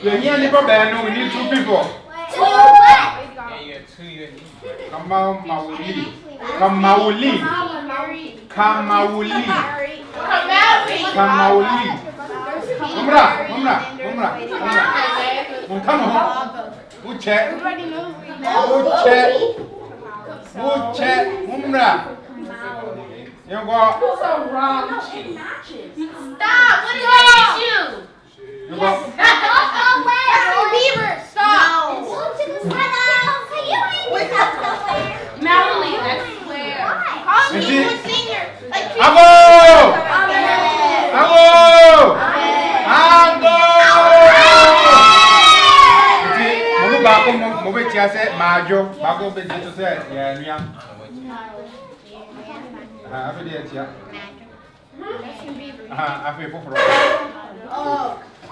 You're here, neighbor, we need 2 people. Kamauli. Kamauli. Kamauli. Kamauli. Mumra. Come on. Uche. Mumra. You go. What's so wrong with you? Stop! What is wrong with you? You go. Beaver, stop! Melanie, I swear. Call me a singer. Abo! I said, Majo, Bago, but you said, yeah, I feel for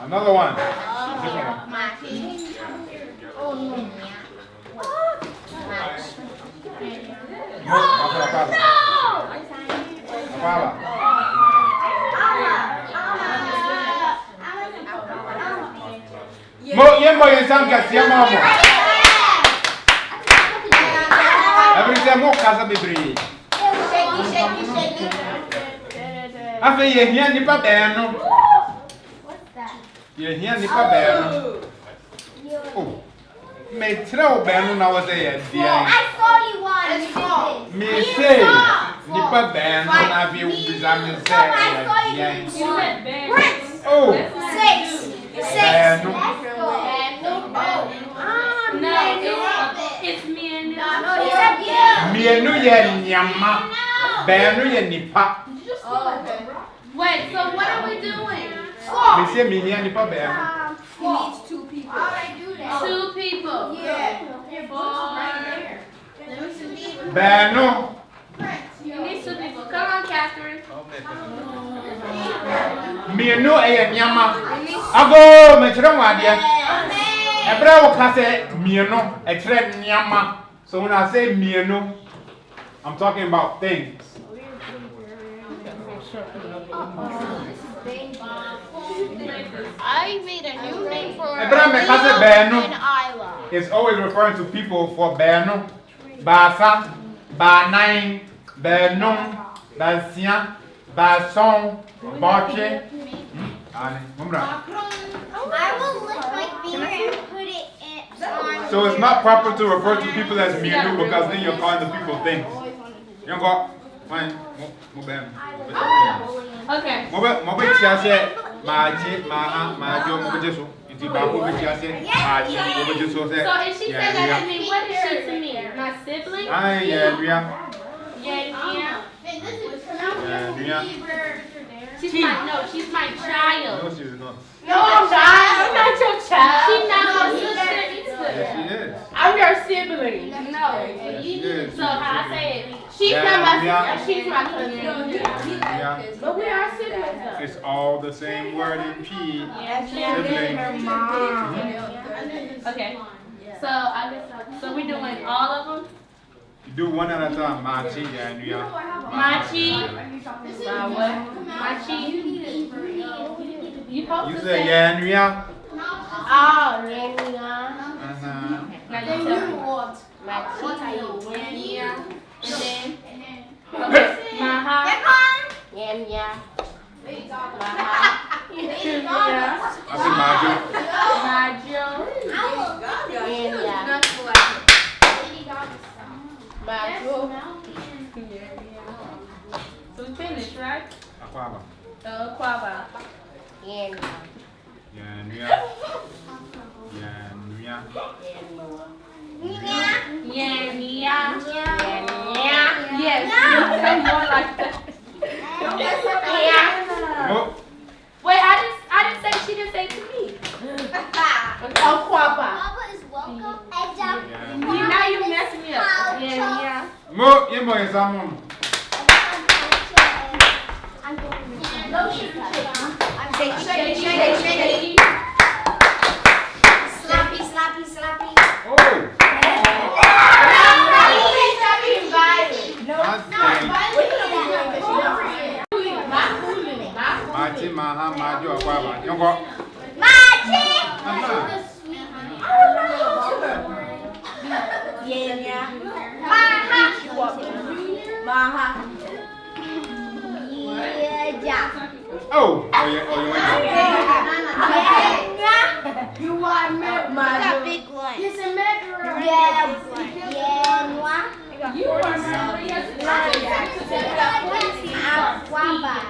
another one. Different every time more casa be free. I feel you're here, Nippa Bano. You're here, Nippa Bano. Oh, may throw Bano nowadays, dear. I saw you one. May say, Nippa Bano, have you examined? Oh, 6. Bano. No, it's me and Me and you, Yama. Bano, Nipa. Wait, so what are we doing? Me say, me here, Nippa Bano. He needs 2 people. How would I do that? 2 people. Yeah. 4. Bano. You need 2 people. Come on, Catherine. Me and you, Yama. I go, Metro Wadia. Ebra will say mieno, a trend nyama. So when I say mieno, I'm talking about things. I made a new name for Ebra me kase beno. in Iowa. It's always referring to people for beno, basa, banai, benom, basia, bason, bache. I will lift my finger and put it on. So it's not proper to refer to people as mienu because then you're calling the people things. You go, fine, Okay. Mobe tia say maji, maha, majo, mobe jesu. Iti babu be tia say maji, mobe jesu say. So if she said that to me, what is she to me? My sibling? Ay, yeah. She's my child. No, she's not. No, I'm not your child. She's not my sister either. Yes, she is. I'm your sibling. No. Yes, So how I say it? She's not my sister. She's my cousin. Yeah. But we are siblings though. It's all the same word in P. Sibling. Her mom. Okay. So I guess so we're doing all of them. You do one at a time. Machi, yeah. Machi. What? Machi. You You say yeah, yeah. Oh, Nania. Now you tell me. Machi. Yeah. And then. Okay. Maha. Yanya. Maha. I say Majo. Majo. Yanya. Majo. So we finished, right? Aquaba. Kwaba. Yanya. Yeah. Yes. Say more like that. Oh. Wait, I didn't say she didn't say to me. Kwaba. Baba is welcome. Now you messing me up. Yeah. Mo, you boy is on. Shake. Slappy. Oh. Machi, maha, majo, aquaba. You go. Machi! Oh, you went You want milk? That's big one. It's a macaroni. You are somebody else.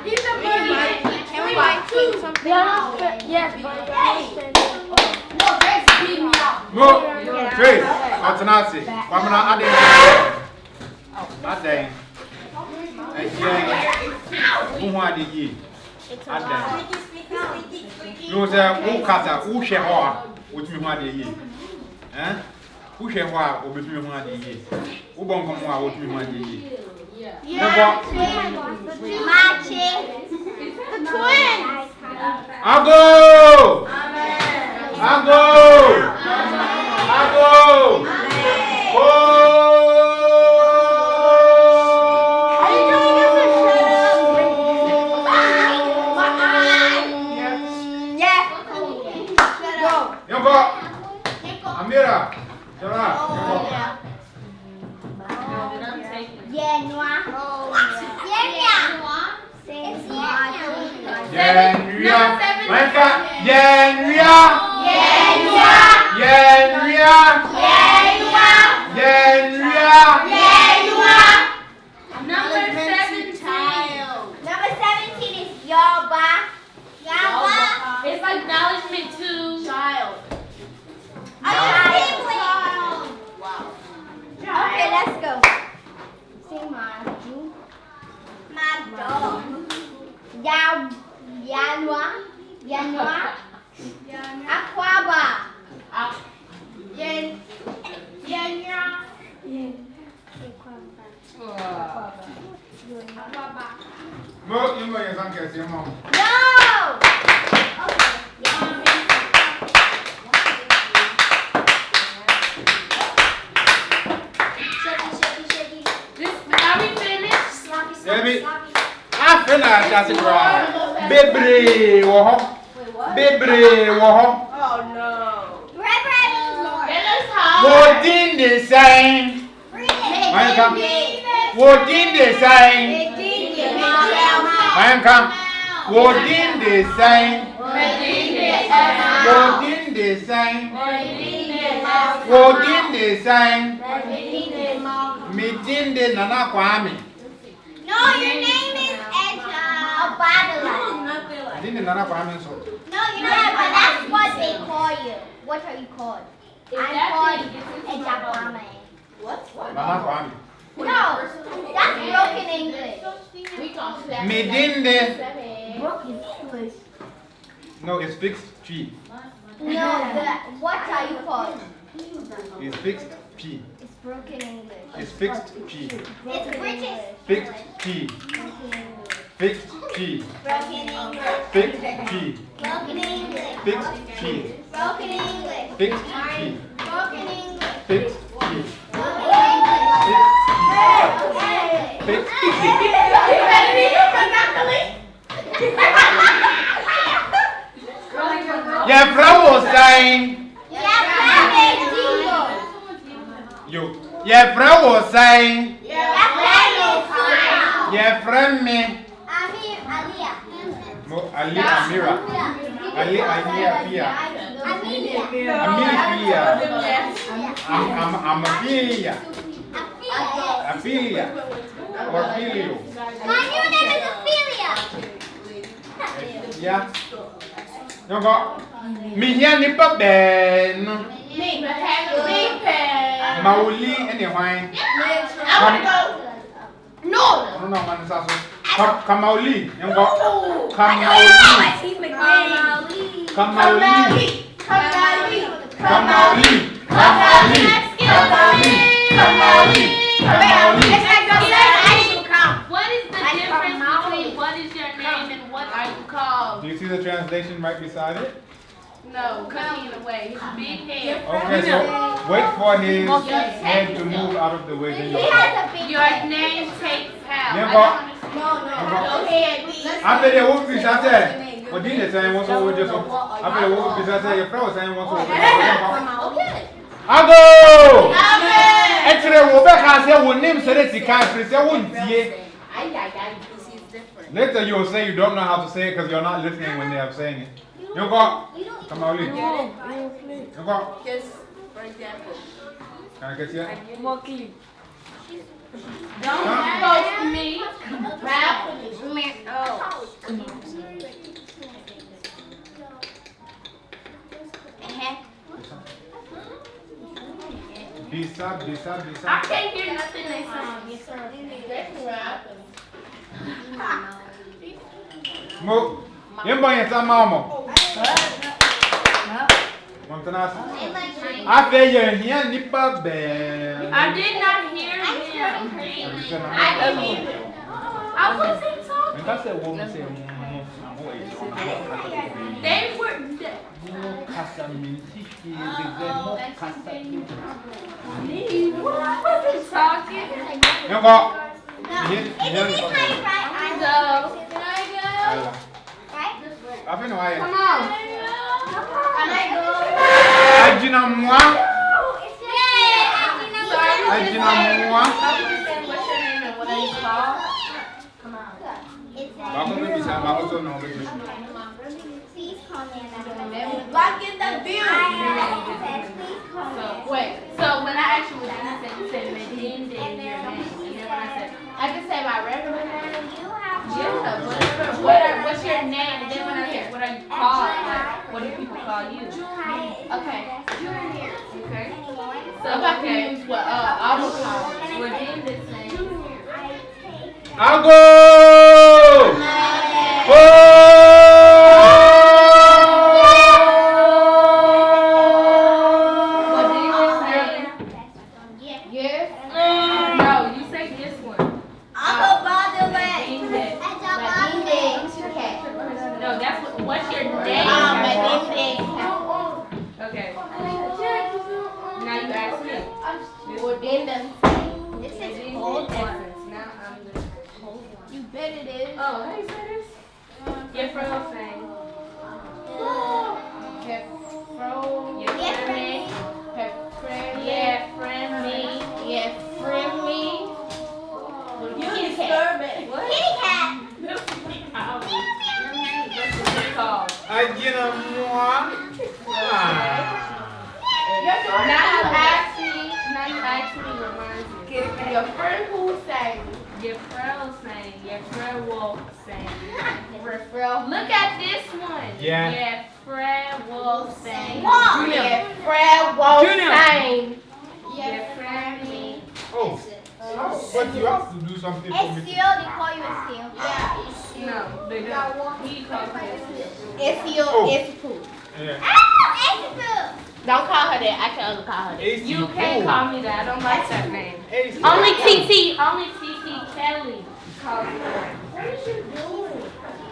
He's a baby. Can we buy something? Yes, No, Grace beat me up. Go, Trace, Atanasi. I'm gonna add it. Add it. Who had the ye? Add that. You say, who casa, who share hoa, which me want the ye? Eh? Who share hoa, or between me want the ye? Who bon come hoa, which me want the ye? The twins. I'll go! I'll go! I'll go! Are you trying to get Amira, shut up. Number 17 is Yaba. It's acknowledgement to child. Wow. Okay, let's go. Sing my dog. Yanwa. Aquaba. Mo, you know your son can say mom. No. Are we finished? Baby, I feel like that's it, bro. Baby, woho. Baby, woho. Oh no. Ready? Let us home. What in the sign? Manka. What in the sign? Manka. What in the sign? What in the sign? What in the sign? Meeting the Nana Kwame. No, your name is Obadala. I think the Nana Kwame so. No, you're not, but that's what they call you. What are you called? I'm called Ejabame. Nana Kwame. No, that's broken English. We call that. Meeting the. Broken English. No, it's fixed P. No, what are you called? It's fixed P. It's broken English. It's fixed P. It's British. Fixed P. Fixed P. Broken English. Fixed P. Broken English. Fixed P. Broken English. Fixed P. Broken English. Fixed P. Broken English. Fixed Your friend was saying. You. Your friend was saying. Your friend me. Mo Ali Amira. Ali Amira. Amelia. I'm Amelia. Ophelia. Or Ophelio. My new name is Ophelia. Yeah. No go. Me here nipa ben. Me, but have a big pen. Mauli anyway. I want to go. No. No, man, it's also. Kamauli. You go. Kamauli. Kamauli. Kamauli. What is the difference between what is your name and what are you called? Do you see the translation right beside it? No, because he's away. His big head. Okay, so wait for his head to move out of the way. Then you'll Your name takes how? Yeah, I but- don't understand. Go ahead. after the work, we shall say, what did they say? What's over just after the work, we shall say, your friend was saying, what's over. Okay. I'll go! Amen. Actually, we can say we name Sereti country. Say won't you? Later you will say you don't know how to say it because you're not listening when they are saying it. You go. Come on, Lee. You go. Just, for example. Can I get you? Don't post me. Bisa. I can't hear nothing they say. Mo. Yung ba yung sama mo? Montanas. I feel you here, nipa be. I did not hear him. I didn't hear him. I wasn't talking. That's a woman say, They were. I wasn't talking. You go. Can I go? I feel no way. Come on. Can I go? Ajina moi. Ajina moi. What's your name and what are you called? Come on. Bako mi bisa bako so no be. Please call me another. Lock in the view. Please call me. Wait, so when I asked you what you said Medine, then your name. And then when I said, I can say my regular name. Yeah, whatever. What's your name? And then when I said, what are you called? Like, what do people call you? Okay. Okay. So if I can use what I will call you. We're in the same. I'll go. What do you say? Yes. No, you say this one. No, that's what. What's your name? Okay. Now you ask me. This is cold one. Now I'm the cold one. You bet it is. Oh, how you say this? Your friend saying. Yeah, friend me. You disturb it. What? Kitty cat. That's what it's called. Ajina moi. Now you ask me reminds me. Your friend who sang. Your friend saying, your friend will sing. Look at this one. Yeah. Your friend will sing. Your friend won't Junior. sing. Your friend me. Oh. But you have to do something for It's me. still, they call you a still. No, they don't. He calls me. It's you, Oh. it's who. Yeah. Oh, it's Don't call her that. I can only call her that. Ace You Boo. can't call me that. I don't like that name. Ace Boo. Only TT Kelly calls me that. What is you doing?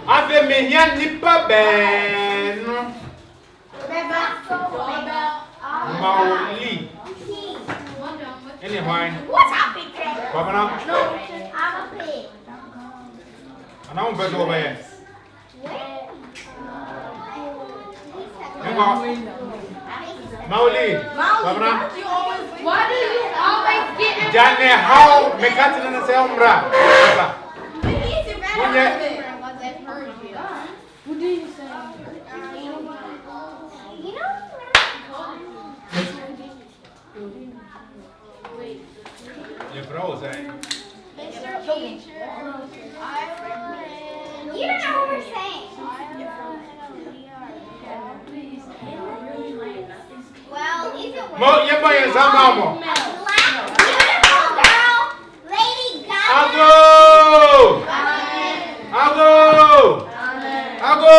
I feel me here, nipa ben. Mauli. Anyway, What's up, big cat? Papa now. I'm a pig. And I'm better over here. Where? You go. Mauli. Papa now. Why do you always get in Jane how me catching na say umbra. What do you say? You know? Je vrouw zei. You don't know what we're saying. Well, these are Mo je ba je zama mo. Black, beautiful girl, Lady Gaga. Ago! Ago! Ago!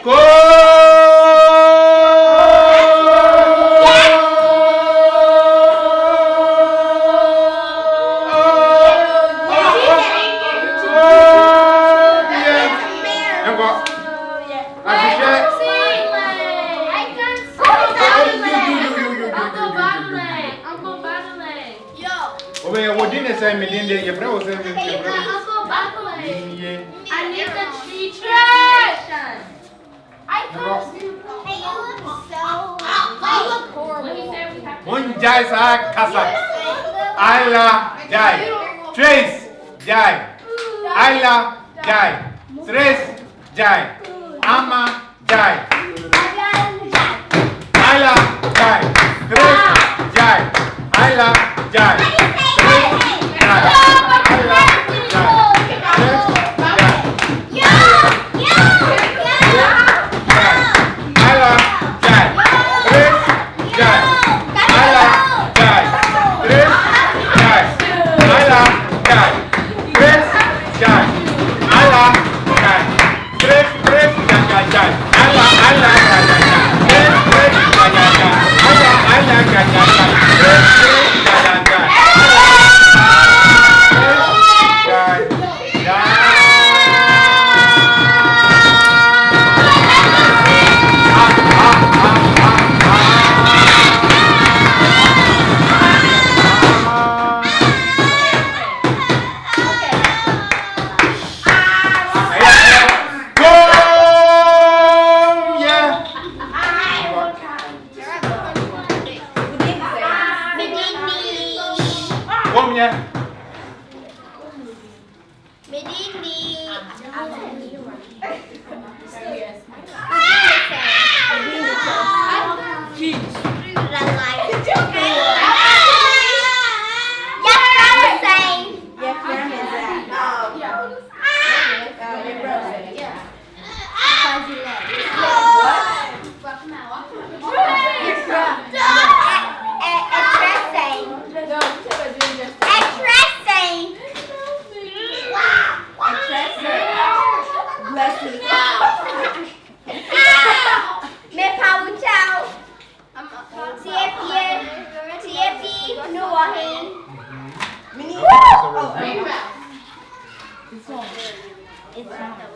Go! Say me didn't your friend was saying me. Uncle Buckley. Yeah. I need the tree translation. I told you. Hey, you look so. You look horrible. What he said we have to One jai sa kasa. Ayla, Jai. Trace, Jai. Ayla, Jai. Trace, Jai. Ama, Jai. Ayla, Jai. Trace, Jai. Ayla, Jai. Trace, Jai. Ayla, Jai. Trace, Jai.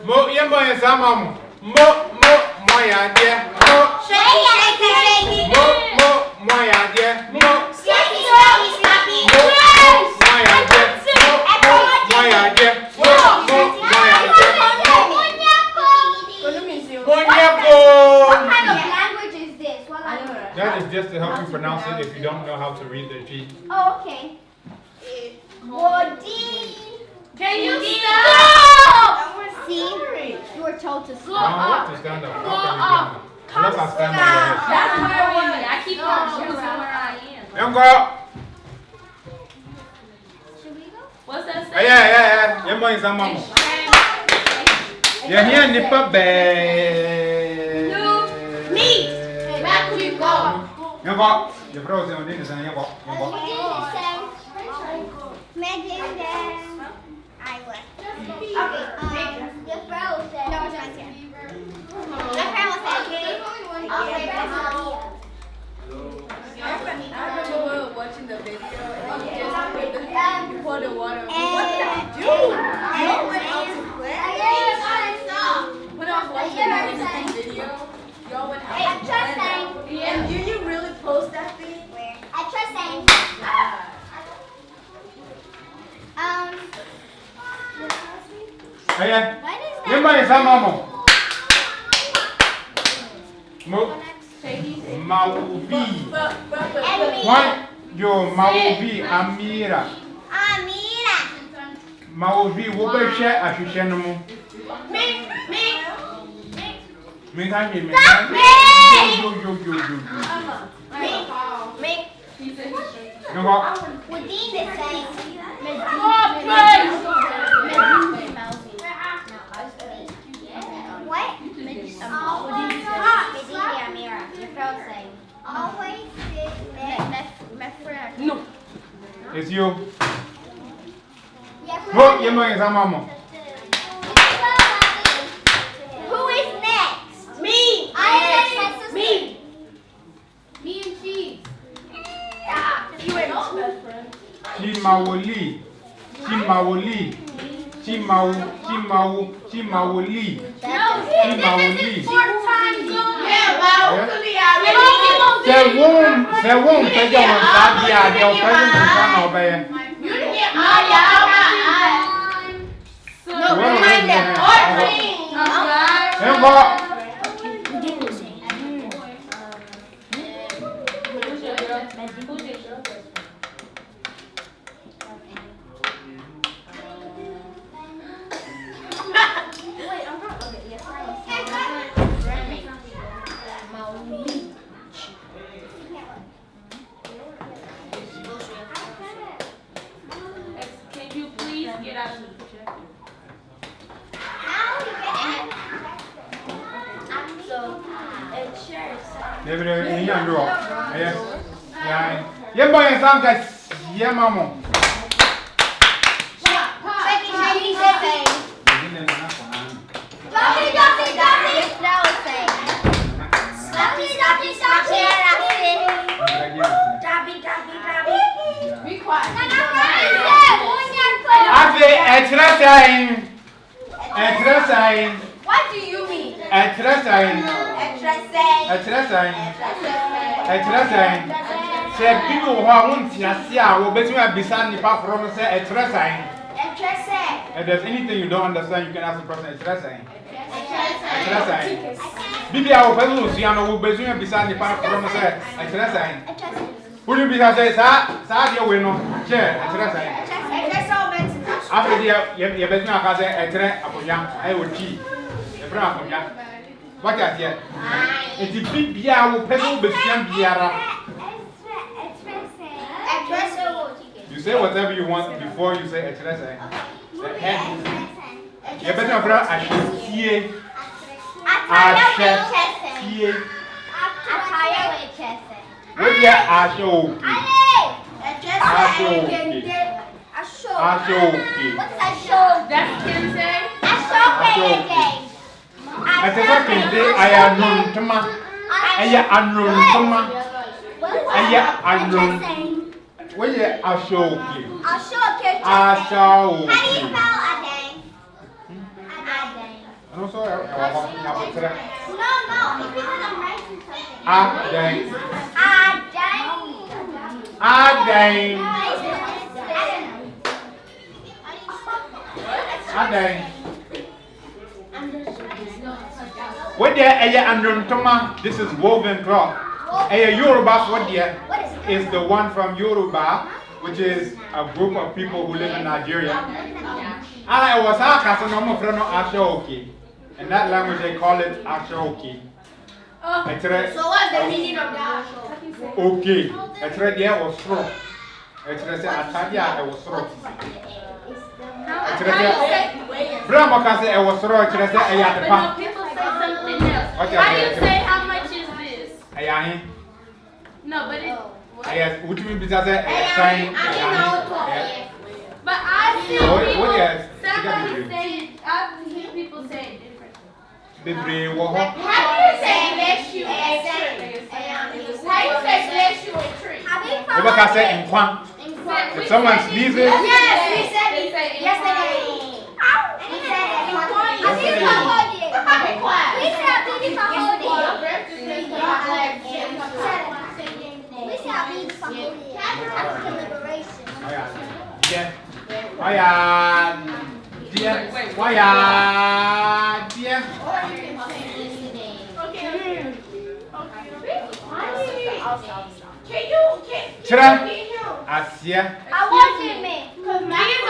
Mo yembo yesamamu. Mo ya die. Mo ya die. Mo What kind of language is this? What language? That is just to help you pronounce it if you don't know how to read the G. Oh, okay. Can you stop? See? You were told to I stop. don't have to stand up. How can you stand up? Unless I stand up. That's where I keep on choosing where I am. Young girl. Should we go? What's that say? Yeah. Yembo yesamamu. You're here, Nippa Bay. Me. Back where you go. Young girl. Your brother's on this and young girl. I will. Okay. Your friend said. No, it's not here. My friend was saying. Okay. I remember watching the video and you just pour the water. What did I do? Y'all went out to play? When I was watching the video, y'all went out to play. And did you really post that thing? I trust saying. Hey, What is that? Yembo yesamamu. Mo. Mauvi. One, yo, Mauvi, Amira. Amira. Mauvi, wo be share ahwehwe no mo. Me can you me. Yo. Me. No go. Would be the same. What? Medina Amira. Your friend saying. Always my friend. No. It's you. Your Mo, friend. Yembo yesamamu. Who is next? Me. Me. Me and Cheese. You ain't no best friend. Chimawoli. Chimawoli. They won't pay you on that. They'll pay you on that. You didn't get my No, behind them. get out of the projector. David, you young girl. Yeah. Yeah, boy, and some guys. Yeah, mama. Be quiet. I say, extra sign. What do you mean? Extra sign. Extra say. Extra sign. Extra sign. Say, people who are one tia, will bet you have beside the park from say, extra sign. Extra say. If there's anything you don't understand, you can ask the person, extra sign. Extra sign. Bibi, I will tell you, see, I will bet you have beside the park from say, extra sign. Would you be say, sir, you will know, chair, extra sign. After the you bet me, I say, extra, I will tea. What are you? It's a big beer, will pedal the same beer. You say whatever you want before you say extra sign. You better not I should see. What you are show? That's Kim say? I think I am known to my. I am unknown to my. I am unknown. Well, yeah, I'll show you. I'll show you. I'll show you. How do you spell Adang? I'm sorry, No, it's because I'm writing something. Adang. What there, this is woven cloth. Yoruba, what there is the one from Yoruba, which is a group of people who live in Nigeria. I was Ashoki. In that language, they call it Ashoki. So what's the meaning of that? Okay. It's right there was strong. It's right there, Atadia, it was strong. Brahma can say, I was strong. It's right there, I had the pump. People say something else. How do you say, how much is this? No, but it. Would you mean because I sign? But I see people. Somebody say it. I hear people say it different. How do you say bless you a tree? How do you say bless you a tree? can say in Kwan. If someone sneezes, Yes, we said it. Yesterday. We said it. We said baby for holding. We said baby for holding. African liberation. yeah. Why, dear. Asia. I want you, man. He's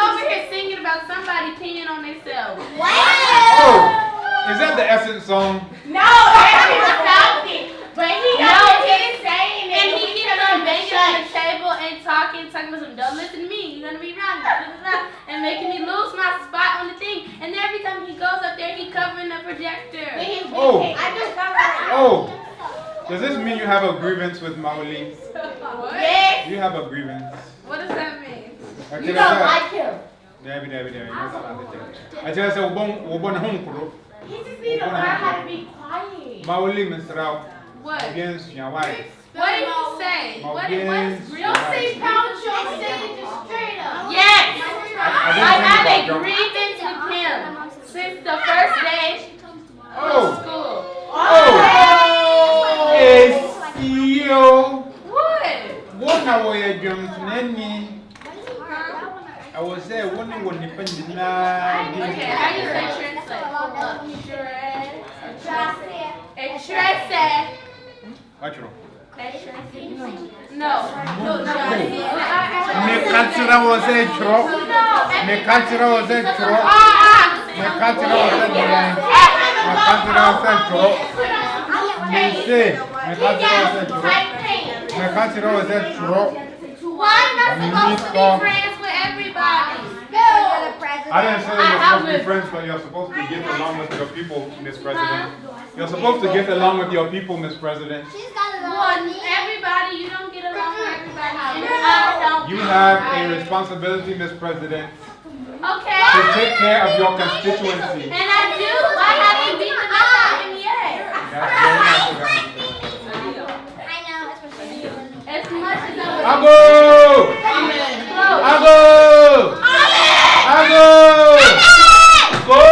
over here singing about somebody peeing on themselves. Oh, is that the Essence song? No, that's something. But he's saying it. And he keeps on banging on the table and talking about some, don't listen to me, you're gonna be wrong, and making me lose my spot on the thing. And every time he goes up there, he's covering the projector. Oh, does this mean you have a grievance with Maoli? What? You have a grievance. What does that mean? You don't like him. David. I just said, Wobon home. He just need to learn how to be quiet. Maoli, Mr. Rao. What? Against your wife. What did he say? What is real? Say pound show, say it just straight up. Yes! I I have a grievance with him since the first day of school. Yes, you. What? What now are you doing to me? I was there, one would depend on Okay, how you say translate? Extrese. What's wrong? No. Me culture was a tro. Me culture was a tro. Me culture was a tro. Me culture was a tro. Me say, me culture was a tro. Me culture was a tro. Why am I supposed to be friends with everybody? I didn't say you're supposed to be friends, but you're supposed to get along with your people, Miss President. You're supposed to get along with your people, Miss President. She's got a Well, everybody, you don't get along with everybody. I don't. You have a responsibility, Miss President, Okay. to take care of your constituency. And I do. I haven't beaten the mess out of him yet. That's very nice of you. I know, especially you. As much as I Ago! Ago! Ago! Go!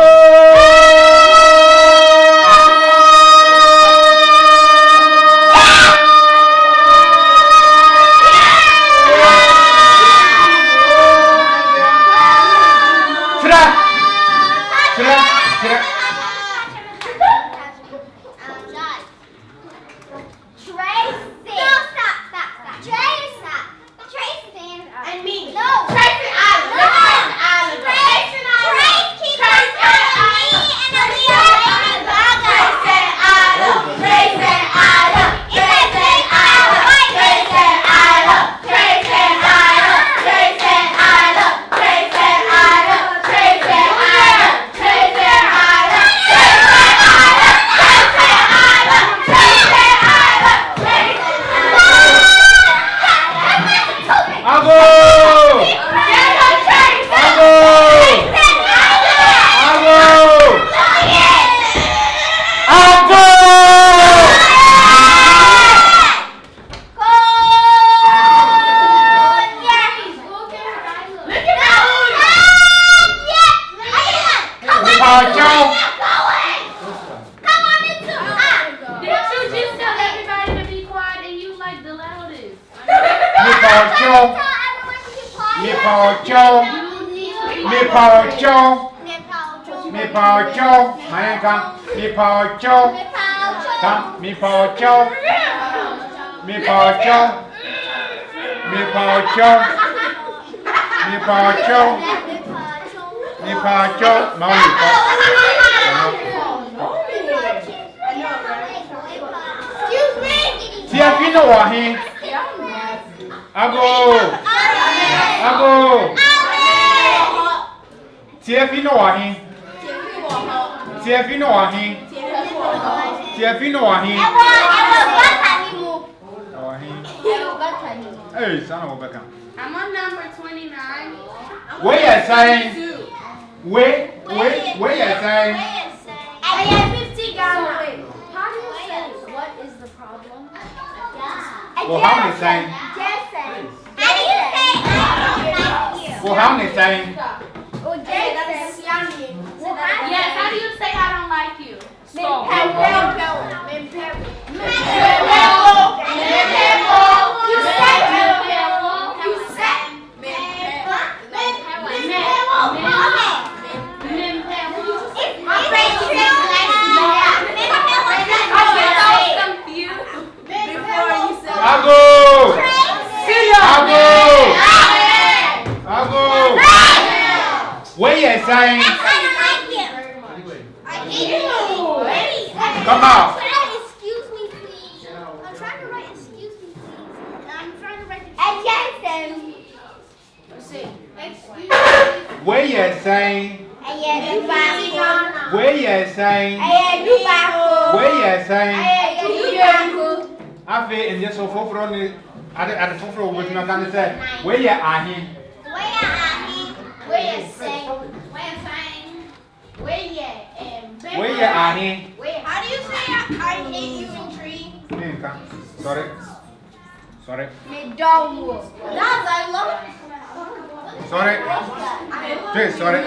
I'm on number 29. Where you saying? Where you saying? I have 50 Ghana. How do you say, what is the problem? Well, how many saying? Just say. How do you say, I don't like you? Well, how many saying? Oh, just say. Yes, how do you say I don't like you? Stop. Where you saying? I like you. Come out. Excuse me, please. I'm trying to write excuse me, please. I'm trying to write excuse me. Where you saying? Where you saying? Where you saying? I feel in just so far on the at the far with my kind of say. Where you are here? Where you saying? Where you are here? How do you say I hate you in tree? Sorry. That's I love. Sorry. Please, sorry.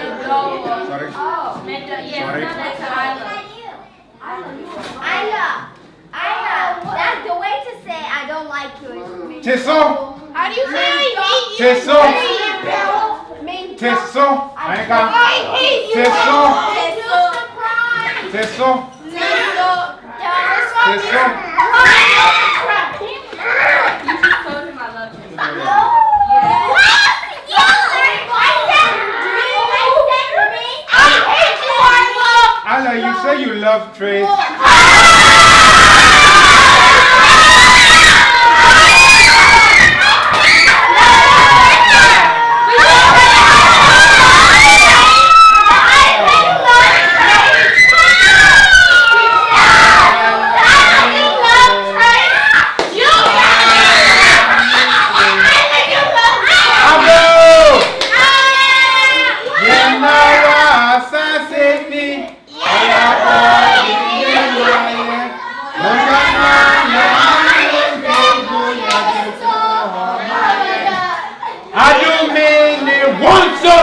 Sorry. Sorry. That's the way to say I don't like you. Teso. How do you say I hate you? Teso. Teso. Teso. Teso. Allah, you say you love Trace. one so.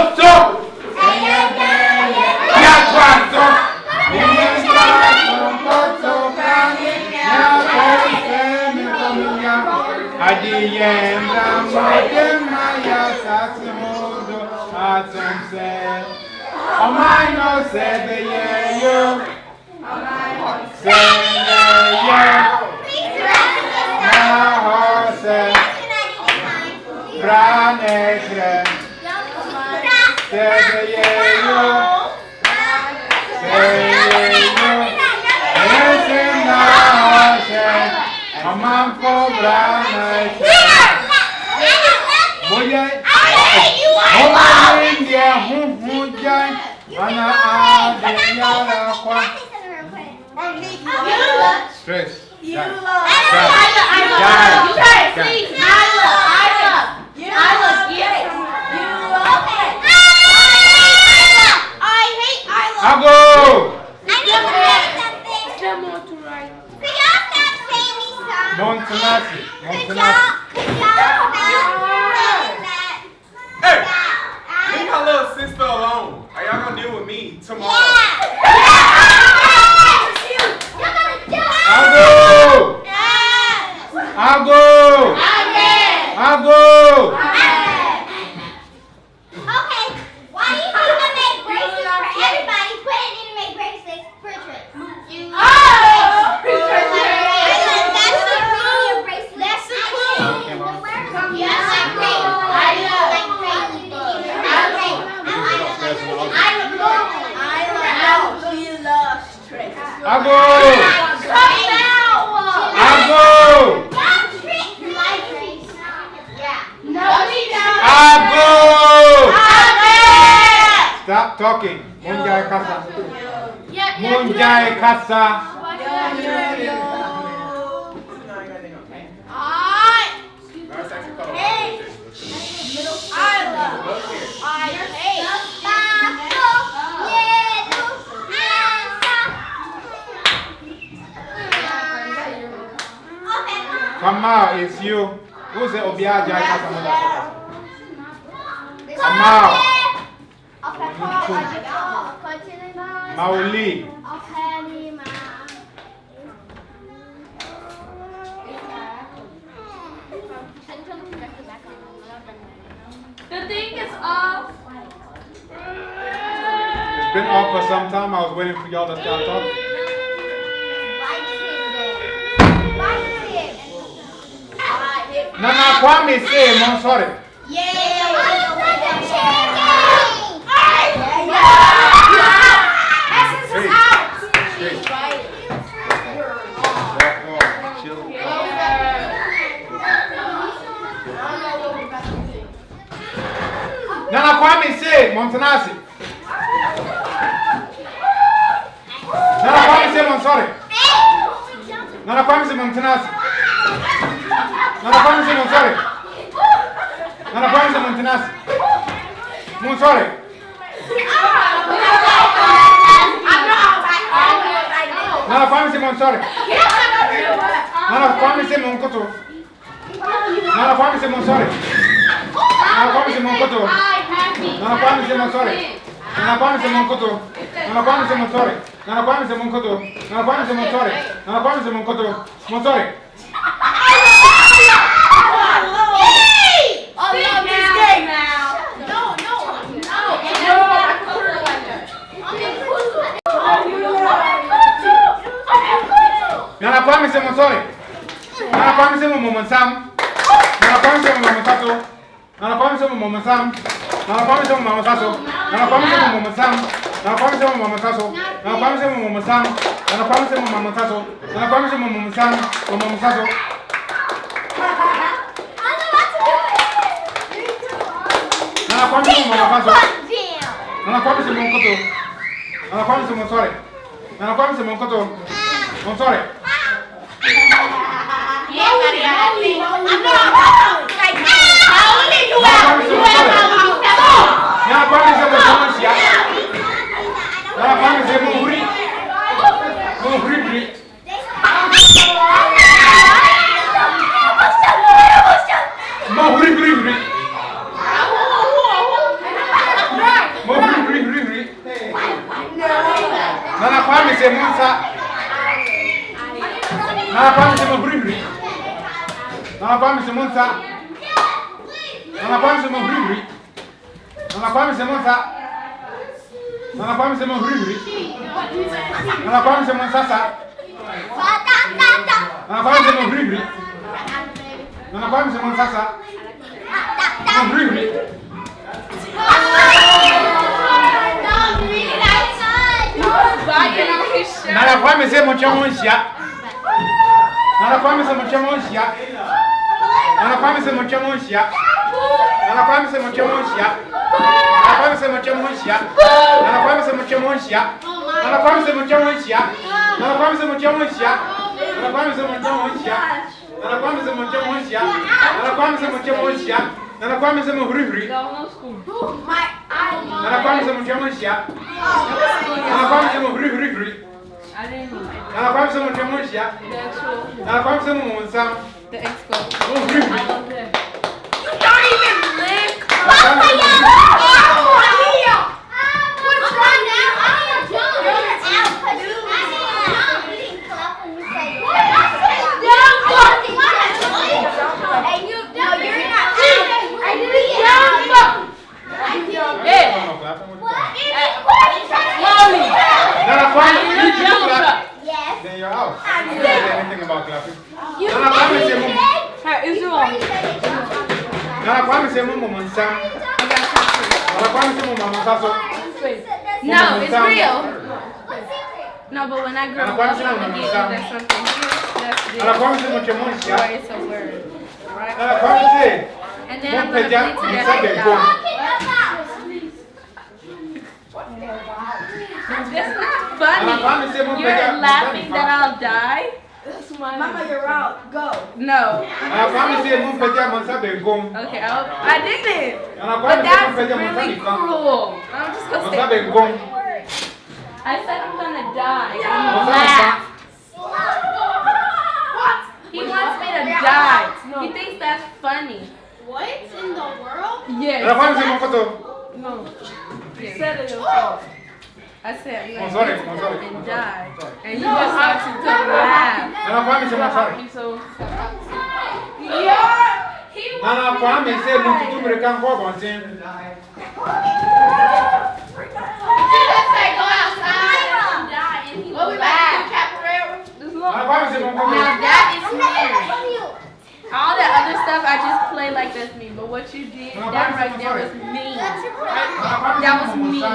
Stress. You love. I'll go. Montanasi. Hey, leave my little sister alone. Are y'all gonna deal with me tomorrow? I'll go. Okay, why do you need to make bracelets for everybody, but you need to make bracelets for Trish? That's the cool bracelet. That's the cool. Yes, like crazy. She loves Trish. I'll go. Stop talking. Munjai Kasa. Munjai Kasa. Kamal, it's you. Who's the Obiaja Kasa? Kamal. Mauli. The thing is off. It's been off for some time. I was waiting for y'all to start talking. Nana Kwame say, I'm sorry. Nana Kwame say, Montanasi. Nana Kwame say, I'm sorry. Nana Kwame say, Montanasi. Nana Kwame say, I'm sorry. Nana Kwame say, Montanasi. I'm sorry. Nana Kwame say, I'm sorry. Nana Kwame say, I'm koto. Nana Kwame say, I'm sorry. Nana Kwame say, I'm koto. Nana Kwame say, I'm sorry. Nana Kwame say, I'm koto. Nana Kwame say, I'm sorry. Nana Kwame say, I'm koto. Nana Kwame say, I'm sorry. Nana Kwame say, I'm koto. I'm sorry. Nana Kwame say, I'm sorry. Nana Kwame say, I'm Sam. Nana Kwame say, I'm Sato. Nana Kwame say, I'm Sam. Nana Kwame say, I'm Sato. Nana Kwame say, I'm Sam. Nana Kwame say, I'm Sato. Nana Kwame say, I'm Sam. Nana Kwame say, I'm Sato. Nana Kwame say, I'm Sam. I'm Sato. Nana Kwame say, I'm Sato. Nana Kwame say, I'm Koto. Nana Kwame say, I'm sorry. Nana Kwame say, I'm Koto. I'm sorry. say Monsa. Nana Kwame say Mobribri. Nana Kwame say Monsa. Nana Kwame say Mobribri. Nana Kwame say Monsa. Nana Kwame say Mobribri. Nana Kwame say Monsasa. Nana Kwame say Mobribri. Nana Kwame say Monsasa. Mobribri. Nana Kwame say Mochamonsia. Nana Kwame say Mochamonsia. Nana Kwame say Mochamonsia. Nana Kwame say Mochamonsia. Nana Kwame say Mochamonsia. Nana Kwame say Mochamonsia. Nana Kwame say Mochamonsia. Nana Kwame say Mochamonsia. Nana Kwame say Mochamonsia. Nana Kwame say Mochamonsia. Nana Kwame say Mochamonsia. Nana Kwame say Mobribri. Nana Kwame say Mochamonsia. Nana Kwame say Mobribri. Nana Kwame say Mochamonsia. Nana Kwame say Monsa. The expo. Mobribri. You don't even live. Then your house. I don't say anything about clapping. Nana Kwame say Momo. Nana Kwame say Momo Monsa. Nana Kwame say Momo Monsaso. No, it's real. No, but when I grow up, I'm going to get there's something here that's this. Nana Kwame say Mochamonsia. Or it's a word. Right? Nana Kwame say And then I'm going to Monpeja play Monsa together. Bengom. That's not Nana funny. Kwame say Monpeja You're laughing that I'll die? Mama, you're out. Go. No. Nana Kwame say Monpeja Monsa Bengom. Okay, I didn't. Nana But Kwame say that's Monpeja Monsa really Bengom. cruel. I'm just going to Monsa say, Bengom. I said I'm going to die. And Monsa you laugh. He wants me to die. He thinks that's funny. What in the world? Yes. Nana Kwame say Monkoto. No. You said it yourself. I said I'm I'm going sorry, to I'm sorry. and die. And you just want to laugh. Nana Kwame say Monsa. So, Nana Kwame say Montutu American Bob on saying. What we about to do, Nana Kwame say Monkoto. Now that is weird. All that other stuff I just play like that's me, but what you did, that right there was mean. That was mean.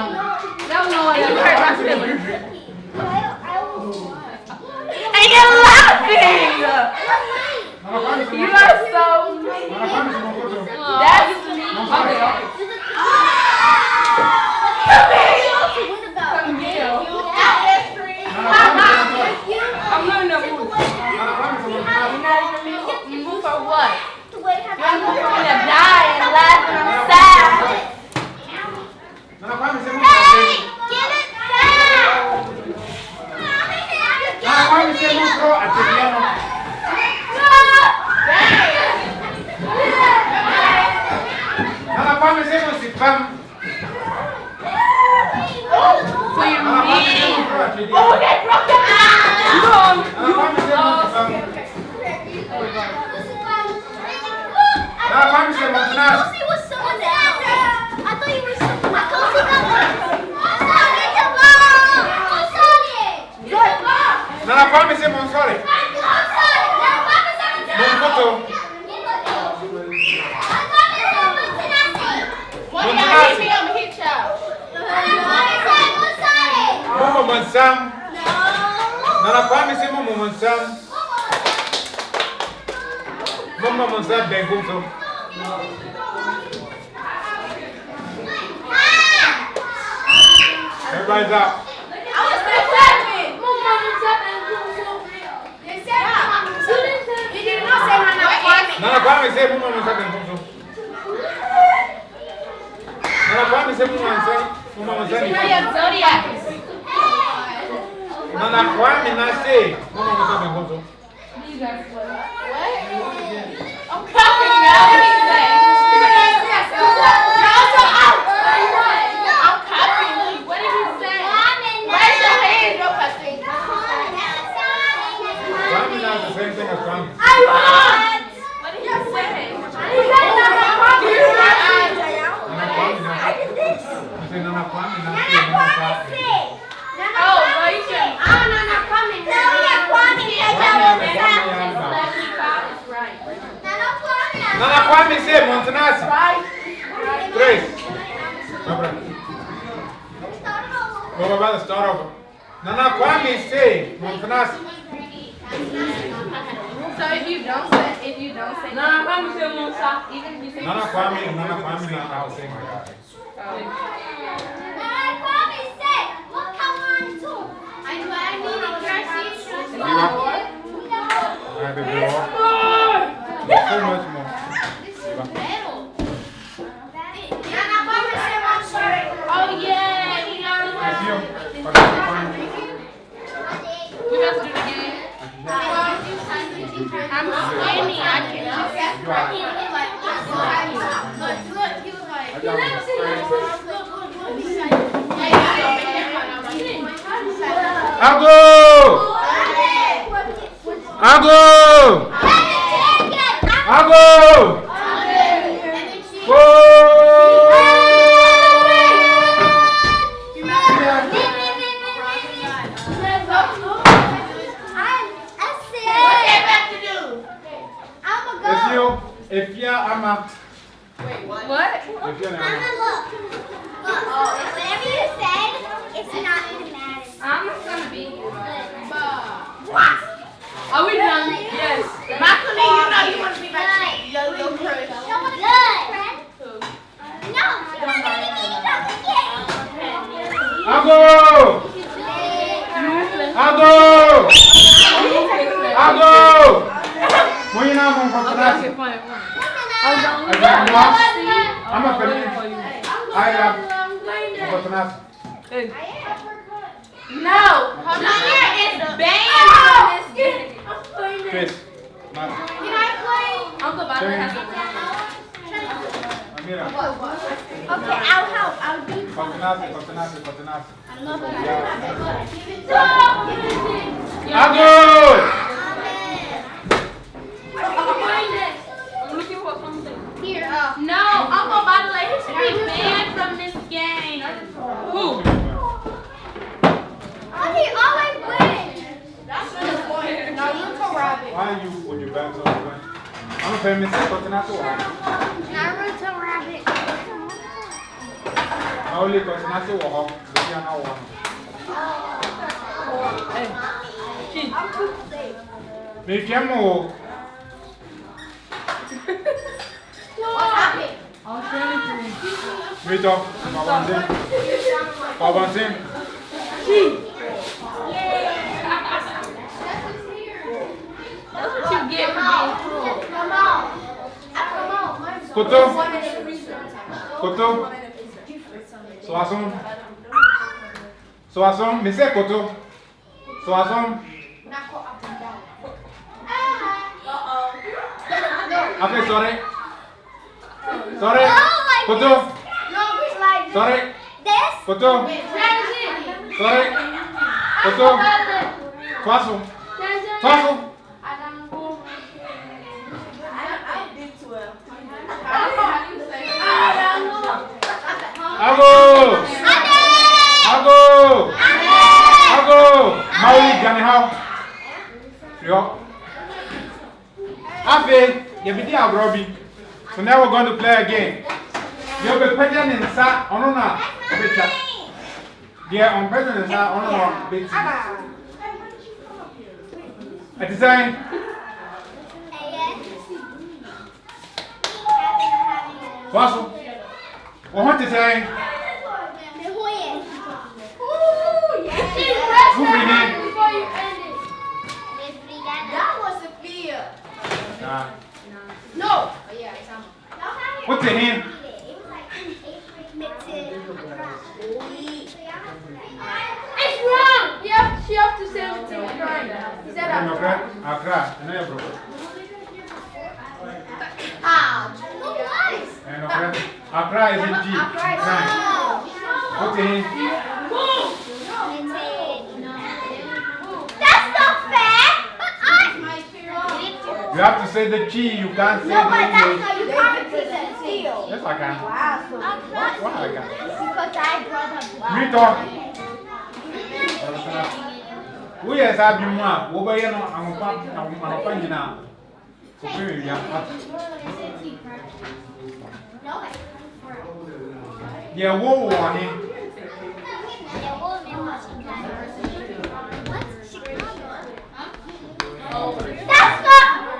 That was no way you hurt my feelings. And you're laughing! You are so mean. That's mean. Camille. I'm not in the mood. You're not in the mood for what? You're in the mood for me to die and laugh and I'm sad. Nana Kwame say Hey, Monsa. give it back! Nana Kwame say Monsa at the piano. Nana Kwame say Monsifam. So you're Nana Kwame say mean. Monsa at the piano. Oh, they broke it down! Nana Kwame say Monsifam. Nana Kwame say Monsinas. Kosi was someone else. I thought you were someone else. Nana Kwame say Monsore. Monkoto. What do y'all hit me? I'm gonna hit y'all. Momo Monsam. Nana Kwame say Momo Monsam. Momo Monsam Bengom. Everybody's out. Nana Kwame say Momo Monsam Bengom. Nana Kwame say Momo Monsam. Momo Monsam. Tell your zodiac. Nana Kwame na say Momo Monsam Bengom. I'm copying now. What do you say? You're also out. I'm copying you. What did you say? Raise your hand. You're cussing. say Nana Kwame, Nana Nana Kwame Kwame. say. Oh, well, you should. Oh, Nana Kwame. Sylvia Kwame. It's right. Nana Kwame. Nana Kwame say Montanasi. Right. Grace. We're about to start over. Nana Kwame say Montanasi. So if you don't say, Nana Kwame say Monsa, even if you say Nana Kwame, I'll say my God. Nana Kwame say, what come on to? I need a currency. Alright, baby, there's so much more. Nana Kwame say, I'm sorry. oh yeah, It's you. we have to do it again. I'm skinny, I can't. Look, he was like, I'll go! I'll go! I'll go! It's you. If you're Ama. what? If you're Ama. Whatever you said, it's not gonna matter. I'm not gonna beat you. Are we done? Yes. Mackley, you know you want to be my your crush. Good. No, you're not gonna give me nothing yet. I'll go! I'll go! I'll go! When you're not going to I'm a penny. I am Montanasi. No, Hamir is banned from this game. Chris. Can I play? Uncle Bob has Amira. Okay, I'll help. I'll do Montanasi. I'm not gonna. I'll go! I'm looking for something. Here. No, Uncle Bob, he should be banned from this game. Who? Okay, always win. That's the point. Naruto Rabbit. Why are you when you back so much? I'm a famous Montanasi. Naruto Rabbit. Only Montanasi or home. But you're not one. Make him more. Wait up. Babanzin. That's what you get for being cool. Koto. Koto. Soason. Me say Koto. Soason. Okay, sorry. Sorry. Koto. Sorry. This? Koto. Sorry. Koto. Soason. Soason. Ago. Maui Gani how? Yo. Afe, you be there, Robbie. So now we're going to play a game. You'll be putting in sa on a picture. Yeah, on president sa on a picture. At the same. What's what to say? Who begin? That was Sophia. Nah. No. Oh, yeah, it's on. What's in him? It's wrong. She have to say everything right. He said I'm a crack. I'll cry. And I broke. And I'll cry is in G. What's in him? That's not fair. You have to say the G. You can't say No, the but that's English. how you can't steal. Yes, I can. Wow, so Why I can? because I Me talk. We as I be one, over here, I'm finding now. Yeah, whoa, warning.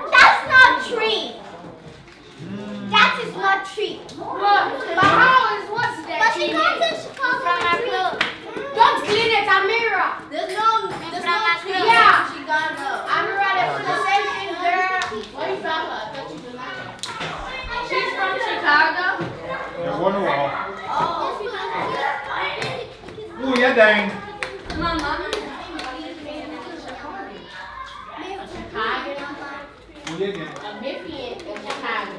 That's not tree. That is not tree. But how is what's that? But she comes in Chicago. Don't clean it, Amira. There's no tree. Yeah. She got up. Amira, that's the same thing, girl. What is that? I thought you did not. She's from Chicago. Yeah, one wall. Oh, yeah, dang. My mama. Oh, yeah, dang. A Memphian in Chicago.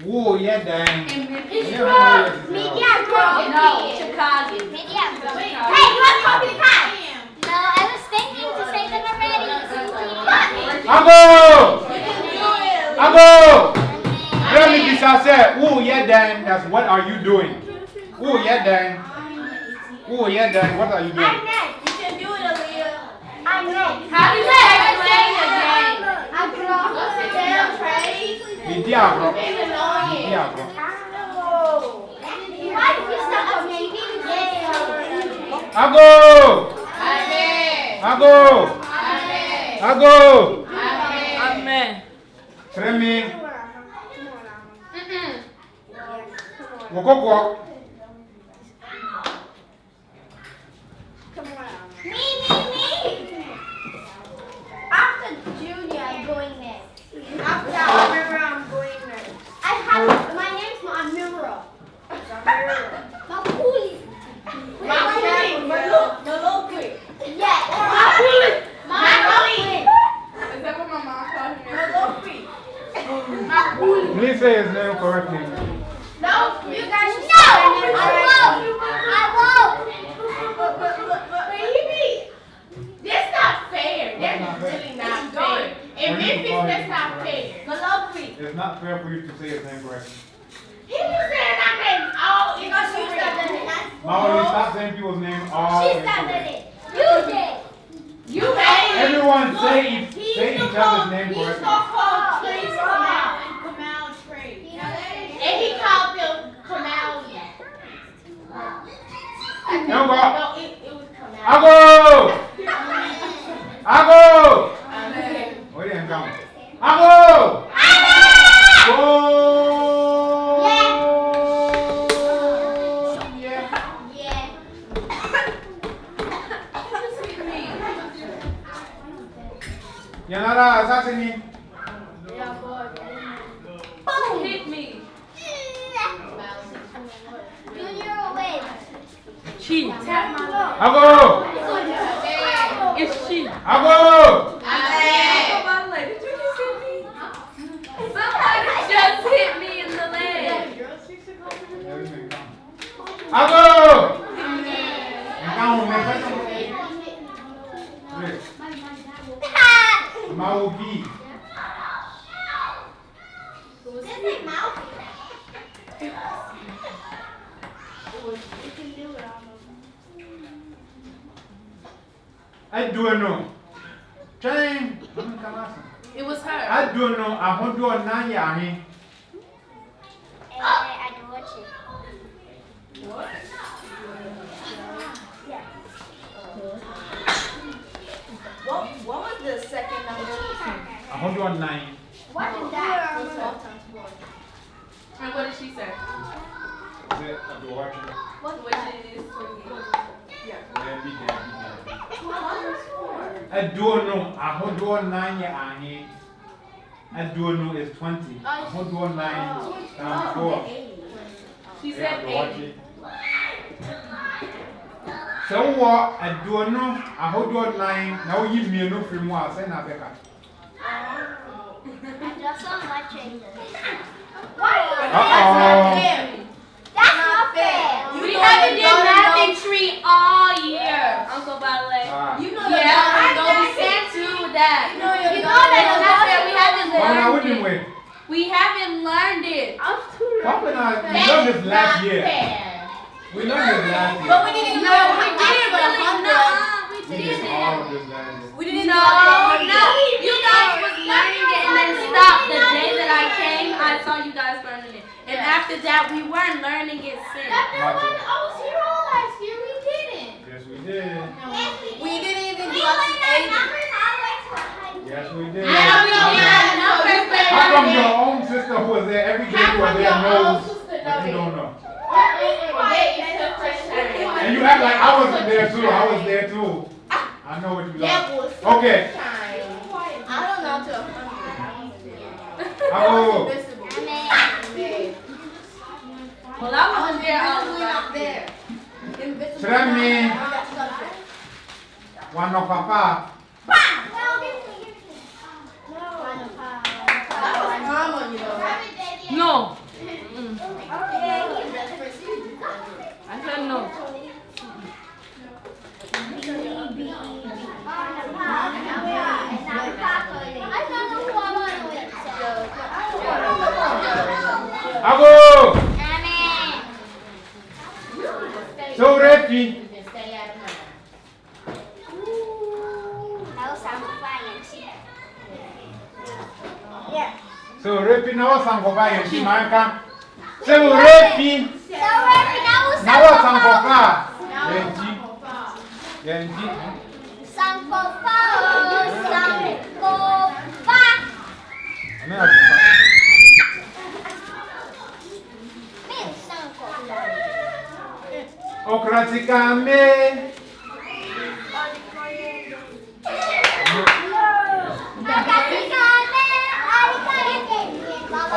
Oh, yeah, dang. It's from Media Group. No, Chicago. Media Group. Hey, you want copy pie? No, I was thinking to say them already. Ago! Let me be sincere. Oh, yeah, dang. That's what are you doing? Oh, yeah, dang. Oh, yeah, dang. What are you doing? I'm next. You can do it, Aaliyah. I'm next. How do you explain again? I'm What's the damn trade? Media, bro. It's annoying. Media, bro. Why did you stop on me? Ago! Amen. Ago! Amen. Ago! Amen. Tell me. Wokoko. Me. After Junior, I'm going next. After Amira, I'm going next. My name's not Amira. Makuli. Malokri. Yeah. Makuli. Is that what my mom called him? Malokri. Please say his name correctly. No, you guys should No, I won't. That's not fair. That's really not fair. In Memphis, that's not fair. Malokri. It's not fair for you to say his name correctly. He was saying I meant all Because you started it. Molly, stop saying people's names all She incorrect. started it. You did. You made it. Everyone say each other's name He's correctly. gonna call trees Kamal and Kamal trees. And he called them Kamalian. No, but No, it was Kamal. Ago! Ago! Okay. Where did you come? Ago! Go! Yeah. Yeah. Yanara, assassinate. Hit me. Junior wins. She. Ago! It's she. Ago! Did you just hit me? Somebody just hit me in the leg. Ago! Então, Mauvi. This is Malfi. I don't know. Trying. It was her. I don't know. I want to know Yami. I don't watch it. What? What was the second number? 109. What is that? And what did she say? What it is? I don't know. 109 Yami. I don't know. It's 20. 109 times 4. She said 80. So what? I don't know. 109. Now you me no free more. Say na beka. I just saw watching. That's not fair. We haven't done mapping tree all year, Uncle Ballet. You know We can't do that. You know your That's not fair. We haven't I learned wouldn't it. wait. We haven't learned it. Probably not. We learned this last year. We learned this last year. But we didn't No, learn we how didn't to really. hundred. No, we We did didn't. all of this last year. We didn't No, you guys was learning it and then stopped. The day that I came, I saw you guys learning it. And after that, we weren't learning it since. Not yet. I was here all last year. We didn't. Yes, we did. We didn't even do up to 80. Yes, we did. Yeah, we did. Numbers, but How come your own sister who was there every day who was there knows, but you don't know? And you act like I wasn't there too. I was there too. I know what you like. Okay. I don't know to 100. Oh. Well, I wasn't there. Not there. So that means one of papa. No. I said no. Ago. So ready. So ready now sangoba yeshi manka. So ready. Now sangoba. Yenji. Sankofa. Ano atumba? Okrasikame.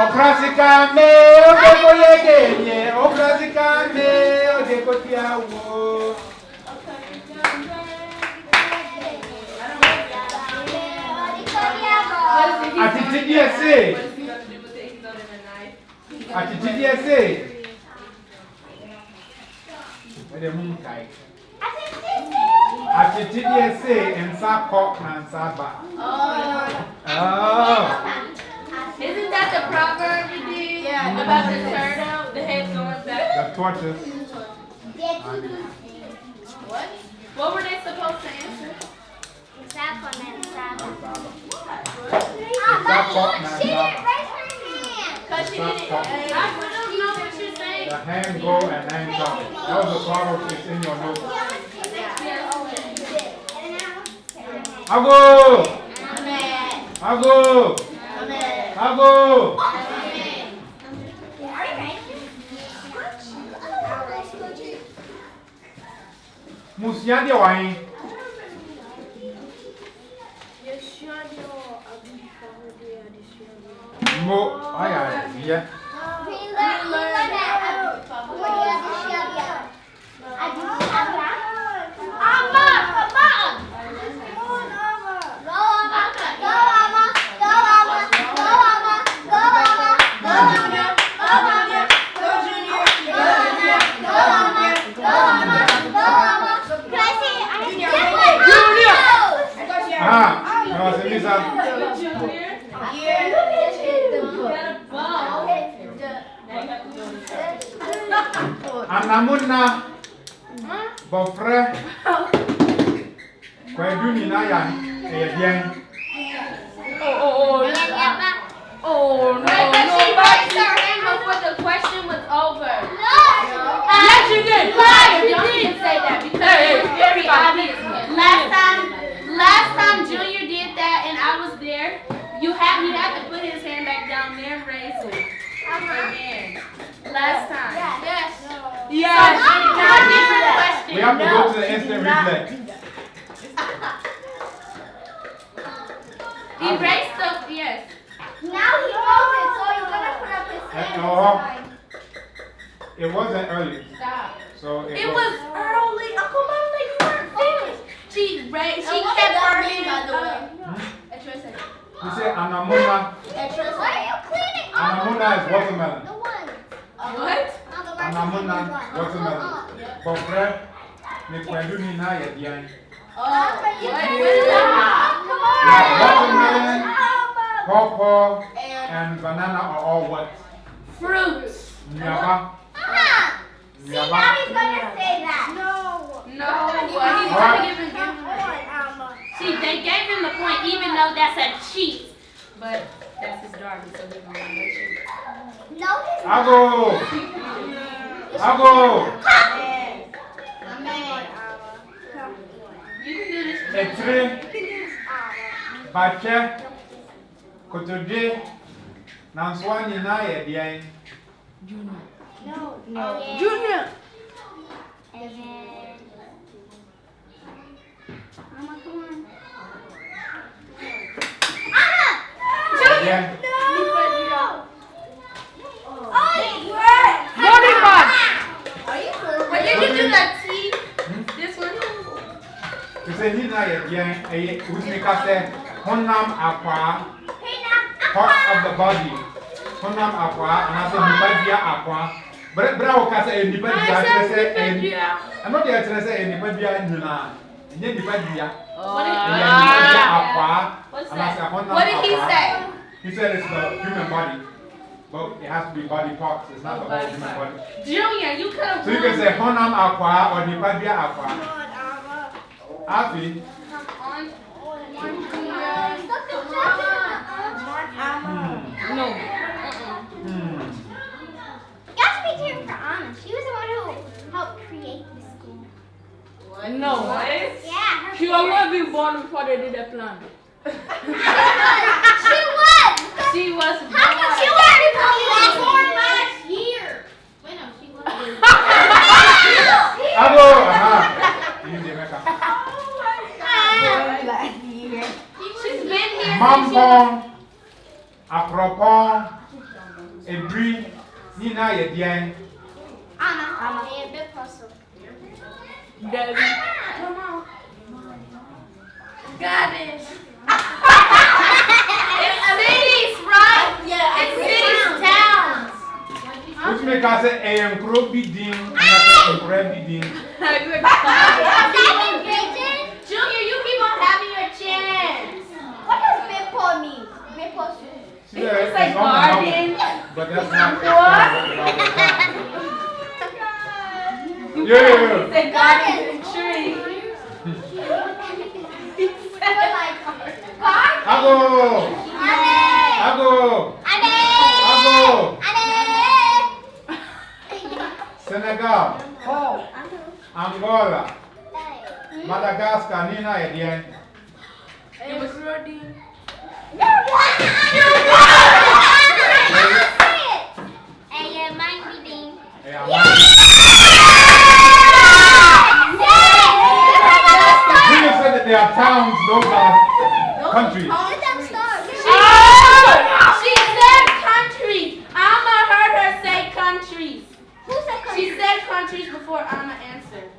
Okrasikame, odekoyegenye, okrasikame, odekotiawo. Atitidiese. Atitidiese. Wede munkai. Atitidiese ensa kok na ensa ba. Oh. Isn't that the proverb we did? Yeah. About the turtle, the head going back? The tortoise. What? What were they supposed to answer? Because she didn't. I don't know what you're saying. The hand go and hand come. That was the proverb that's in your notes. Ago! Ago! Ago! Musiadi wine. Mo, yeah. No, se me Anamuna Bofre Kwaduni na ya bien. Oh no, she raised her hand before the question was over. Yes, you did. Don't even say that because it was very obvious. Last time Junior did that and I was there, he had to put his hand back down there and raise it again. Last time. Yes. Yes. So, we have to go to the instant replay. Erase the yes. Now he knows it, so he's gonna put up his hand. It wasn't early. Stop. So It was early. Uncle Mama, you weren't finished. She kept burning by the way. You say Anamuna. Why are you cleaning up? Anamuna is watermelon. The one. What? Anamuna watermelon. Bofre ne Kwaduni na ya bien. Watermelon, pawpaw, and banana are all what? Fruits. Nyaba. See, now he's gonna Ago. Ago. You can do this. Etre. Bache. Kotoje. Nanswani na ye No. Junior. And then. Mama, come on. Yeah. But did you do that T? This one? You say he na ye which make us say honam aqua part of the body. Honam aqua and I say nipadia aqua. But bra ka say nipadia say I'm not there to say nipadia nyuna. Nye nipadia. Nipadia aqua. What's And I say that? honam What did he aqua. say? He said it's the human body. But it has to be body parts. It's not the whole human body. Junior, you could have So you can say honam aqua or nipadia aqua. Afi. No. You have to be caring for Anna. She was the one who helped create the school. No. Yeah. She was not even born before they did the plan. She was. She was How come she was born last year? Wait, no, she was. Ago. Aha. You need to make She's been here Mampong, Apropong, Ebri, Nina Yedian. Anna. Yeah, big puzzle. Daddy. Got it. It's cities, right? Yeah, It's cities, towns. Which make us say AM Krobi Din, and I say Krobi Din. Junior, you keep on having your chance. What does Bippo mean? Bippo She said it's on the mountain, but that's not Yeah. The garden is a tree. Ago. Ago. Ago. Senegal. Angola. Madagascar. Nina Yedian. It was Roddy. You said that they are towns, those are countries. She said countries. Alma heard her say countries. She said countries before Alma answered.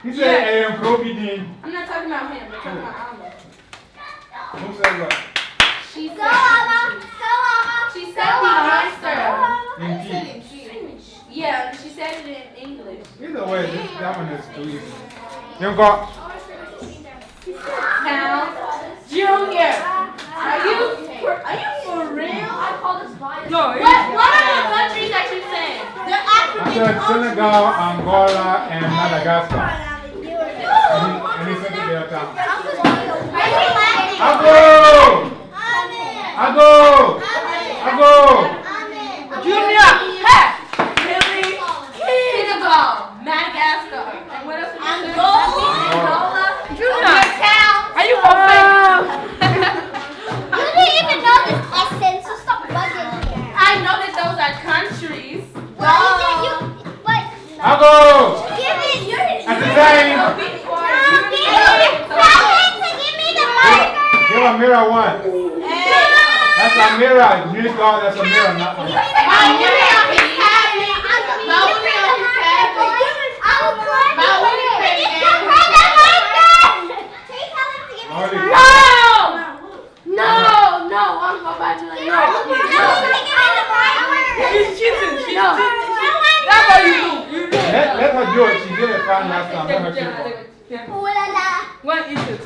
He said AM Krobi Din. I'm not talking about him. I'm talking about Alma. Who said what? She said the answer. Indeed. Yeah, she said it in English. Either way, that one is too easy. You got Town. Junior. Are you for real? No, What are the countries that you said? I said Senegal, Angola, and Madagascar. And he said that they are towns. Ago! Junior. Hey. Senegal, Madagascar, and what else? Angola. Junior. Town. Are you for fake? You didn't even know this essence, so stop bugging me. I know that those are countries. Ago! Give it. At the same. Give me the marker. Give a mirror one. That's a mirror. You need to go, that's a mirror, not a mirror. My Willie on his cabinet. My Willie on his cabinet. No, I'm about to let you know. She's cheating. She's cheating. That's what you do. Let her do it. She did it fine last time. Let her keep on. Go and eat it.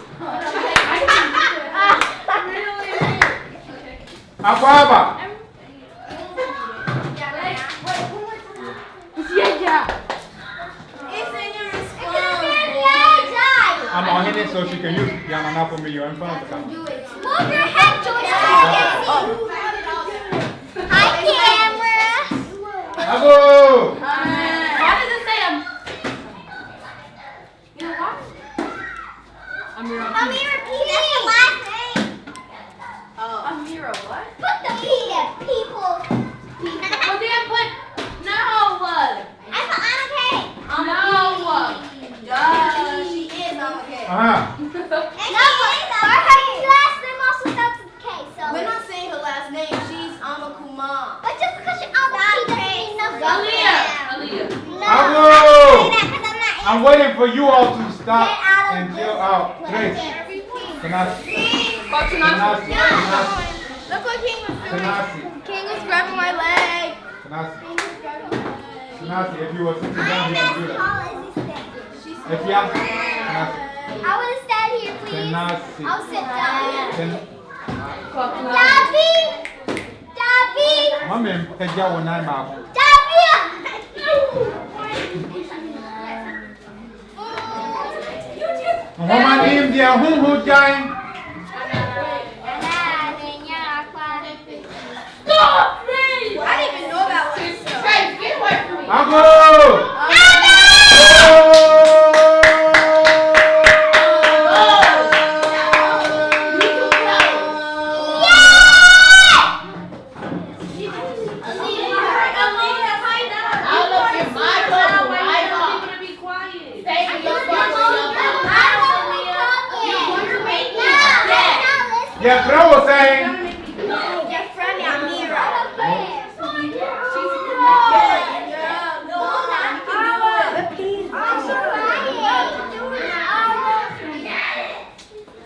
Aquaba. I'm on it so she can use Yamana for me. You're in front of the camera. Move your head, Joyce, so I can see. Hi, camera. Ago. Why does it say you know what? Amira, repeat that's your last name. Amira, what? Put the P there, people. Well, then put no. I put Anna K. No. Duh, she is on the cake. And her last name also starts with K. So We're not saying her last name. She's Amakuma. but just because you're Alma, she doesn't mean nothing. Aaliyah. No, Ago. I'm not saying that because I'm not. I'm waiting for you all to stop Get out of and this. chill out. Trace. Tenacity. Tenacity. Look what King was doing. Tenacity. King was grabbing my leg. Tenacity. Tenacity. If you were sitting down, you can do that. Tall as this thing. If you have tenacity. I want to stand here, please. Tenacity. I'll sit down. Ten- Dabby! Dabby! Mami, kejia wo nan ba ko. Dabby! Woman in there, who dying? I didn't even know that was so. Hey, get away from me. Ago! Yeah, Fran was saying. Your friend Amira.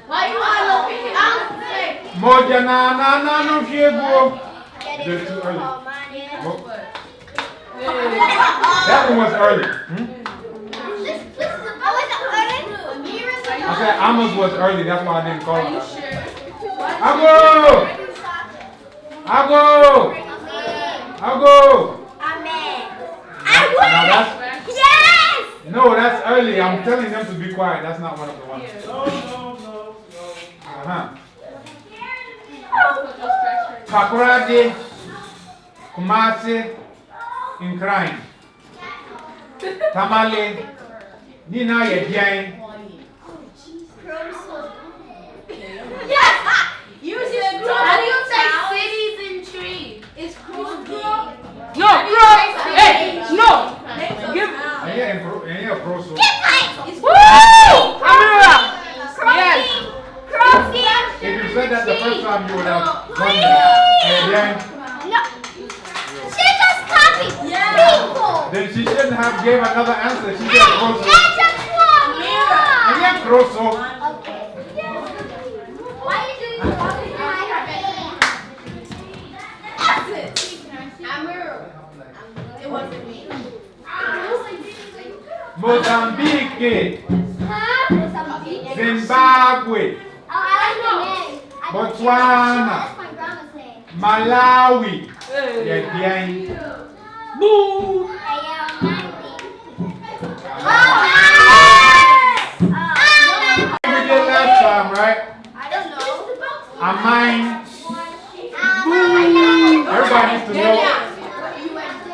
Why you want to look at it? Moja na no fiego. That's too early. That one was early. I said Amos was early, that's why I didn't call it. I'll go. Now that's, no, that's early. I'm telling them to be quiet. That's not one of the ones. Takoradi, Kumasi, Incline. Tamale, Nina Yedian. How do you say cities and trees? It's cruise. No, hey, no. And yeah, Proso. Woo! Amira. Yes. If you said that the first time, you would have done that. And then she shouldn't have gave another answer. She said Proso. And yeah, Proso. It wasn't me. Mozambique, Zimbabwe, Botswana, Malawi. Yeah, behind. Boo! We did last time, right? I don't know. A mine. Boo! Everybody needs to know.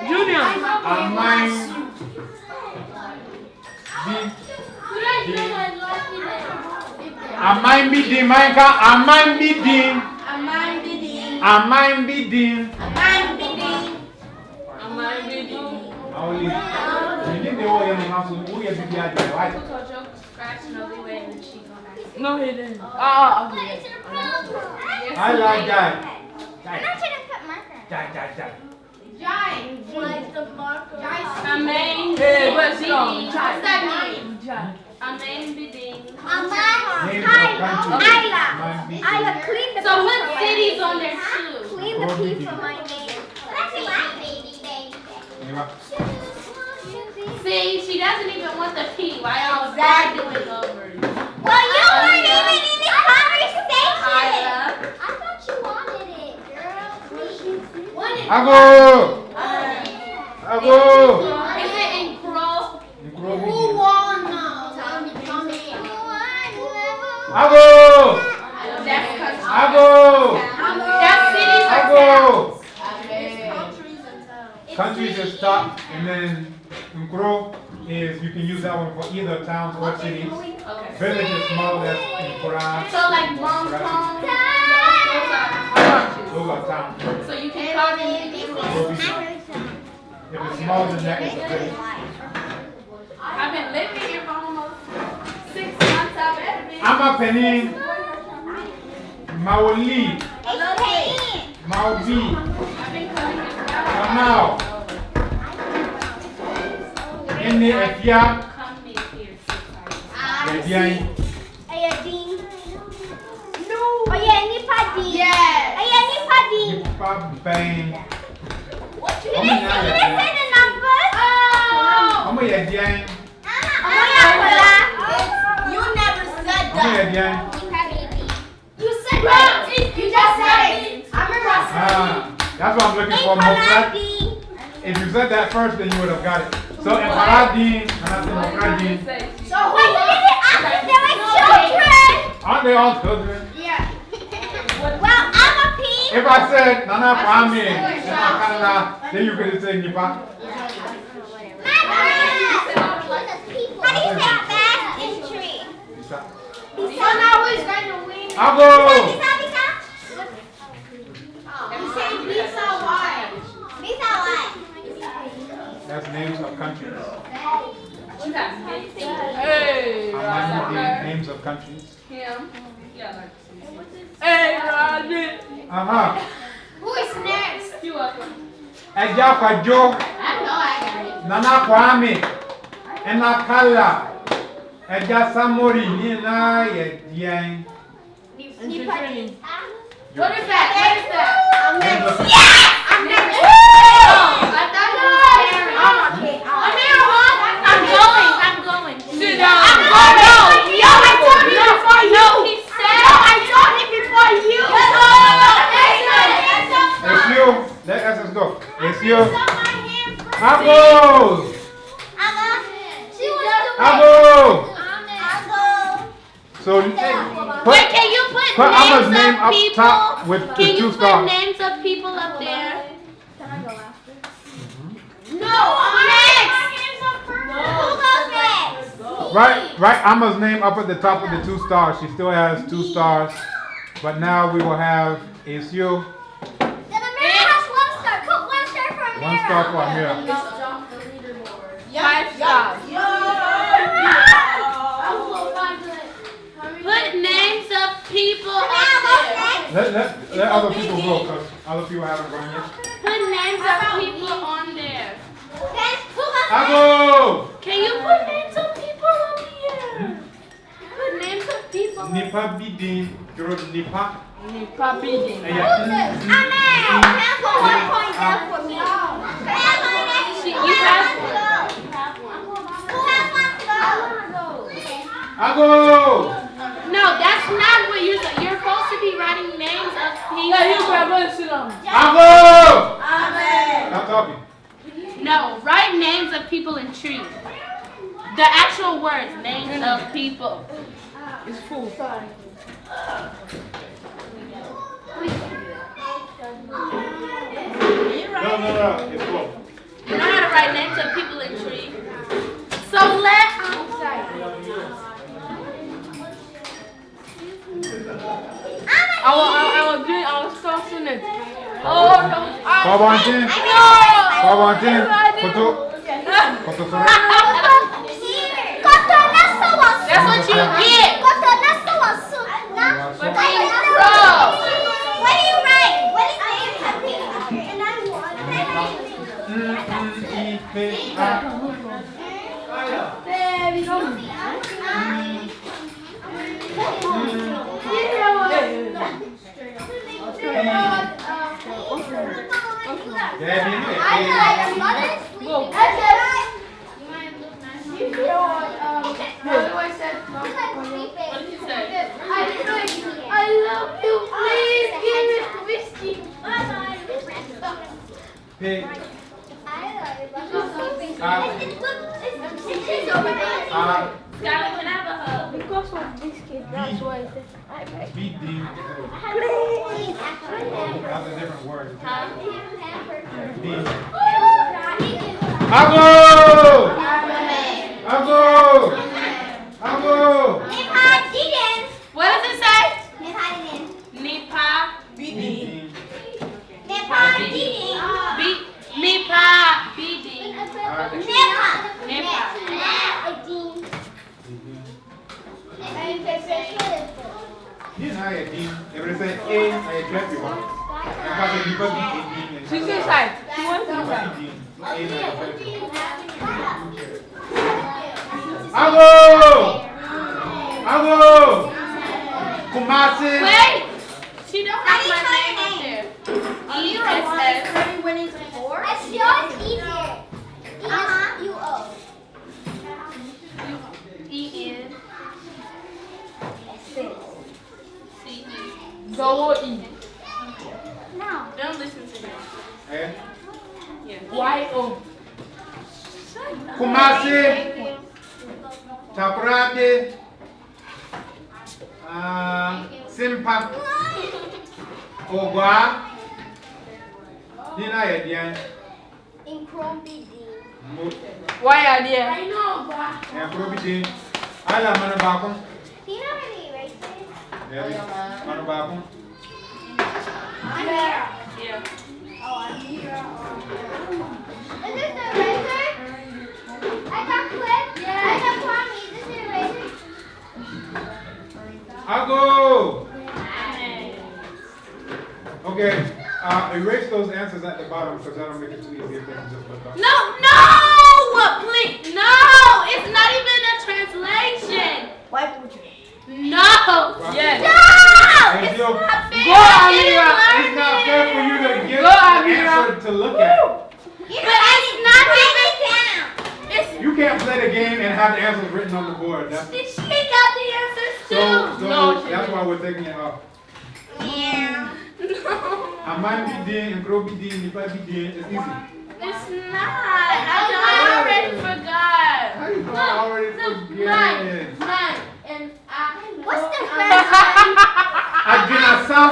Junior. A mine. A mine be din, mine ka. A mine be din. A mine be din. Only. You need the oil in the house. Who is the other? Right? No, he didn't. I like that. I'm not trying to put marker. Die. Amen. Hey, what's Bidding. wrong? What's that mean? Amen. Bidding. Name of country. Mine be din. Isla, clean the So P what for my city's name. on there too? Clean the P for my name. Yeah. See, she doesn't even want the P. Why y'all arguing over it? Well, you weren't even in this conversation. Isla. I thought you wanted it, girl. Please. I go. Is it in Crow? I go. That's cities or towns? Countries is top, and then Nkro is, you can use that one for either towns or cities. Okay. Village is small, that's Nkura. So like Mong Kong, Those are towns. so you can call them. If it's smaller than that, it's a village. I've been living here for almost 6 months. I've been. I'm a penny. Maoli. Maobi. I've been coming here for Kamau. Ene Efia. coming here 6 months. Edian. Nipa Bang. Omo Edian. You never said Omo that. Edian. You said that. You just said it. I remember I said That's what I'm looking for. Mokra. If you said that first, then you would have got it. So Efaradin, and I said Mokradin. So wait, you didn't ask if they were children. Aren't they all children? Yeah. Well, I'm a pea. If I said Nana Kwame, Nana Canada, then you could say Nipa. How do you say back in tree? So now who's going to win? Abo! That's names of countries. Hey, Amani names of countries. him. Yeah, hey, Roger. Who is next? You welcome. Eja Kwajo, I know I got it. Nana Kwame, Ena Kala, Eja Samori, Nina Yedian. What is that? What is that? I'm next. Names of- I'm next. I thought you were Aaron. I'm going. Sit down. I'm going. Yo, I told you before you. No, he said. No, I told him before you. It's you. Let us go. It's you. Abo. Abo! She wants to Abo! Abo. So, Wait, put can you put Amma's names name of up people? top with the Can you 2 put stars. names of people up there? No, I'm next. Who goes next? Write Amma's name up at the top with the 2 stars. She still has 2 stars. But now we will have It's you. Then Amira has 1 star. Put 1 star for Amira. 1 star for Amira. 5 stars. Put names of people up there. Let other people go because other people haven't gone yet. Put names of people on there. Then who goes next? Abo! Can you put names of people up here? Put names of people. Nipa Bidin. You're Nipa. Probably. Yeah. Amira. Can put 1 point down for me. You have one. Who has 1 star? Abo! No, that's not what you're supposed to be writing names of people. Abo! Stop talking. No, write names of people in trees. The actual words, names of people. It's full. No. It's full. You know how to write names of people in trees? So let I will stop soon. Oh no. Pabantin. Pabantin. Koto. Koto sorry. That's what you get. What do you write? What is names of people? And I want I love you. Please give me whiskey. Skylar, can I have a hug? Because of biscuit, that's why I said I like. Bidin. Please. That's a different word. Huh? Bidin. Ago! What does it say? Nipa. Nipa. Bidi. Nipa. You know, I did. Every say A, I trap you one. She's inside. She wants to inside. Ago! Kumasi! Wait! She don't have my name up there. On you it says. Winning to 4? It's yours easier. E-S-U-O. E-N. C-E. Go E. No. Don't listen to him. Eh? Y-O. Kumasi! Takoradi! Simpa! Ogwa! Dina Yedian! In Chrome BD. Why are there? I know, but. Yeah, Probidi. Ala Manabakon. Do you know how to erase this? Manabakon. I'm here. Yeah. Oh, I'm here. Is this the eraser? I got clip. Yeah. I got Kwame. Is this the eraser? Ago! Okay, erase those answers at the bottom because that'll make it too easy if they can just look up. No! Please! No! It's not even a translation! Why would you? No! Yes. No! Hey, It's Jill, not fair! Go, I Amira. didn't learn It's not fair for you to give Go, the Amira. answer to look at. But it's not even down. It's, You can't play the game and have the answers written on the board. That's, she got the answers too! so No, she that's didn't. why we're taking it off. Yeah. No. Amandi din, Nkrobi din, Nipa din, it's easy. It's not. I already forgot. How you gonna already forget? Mine. And What's the first Adinasa,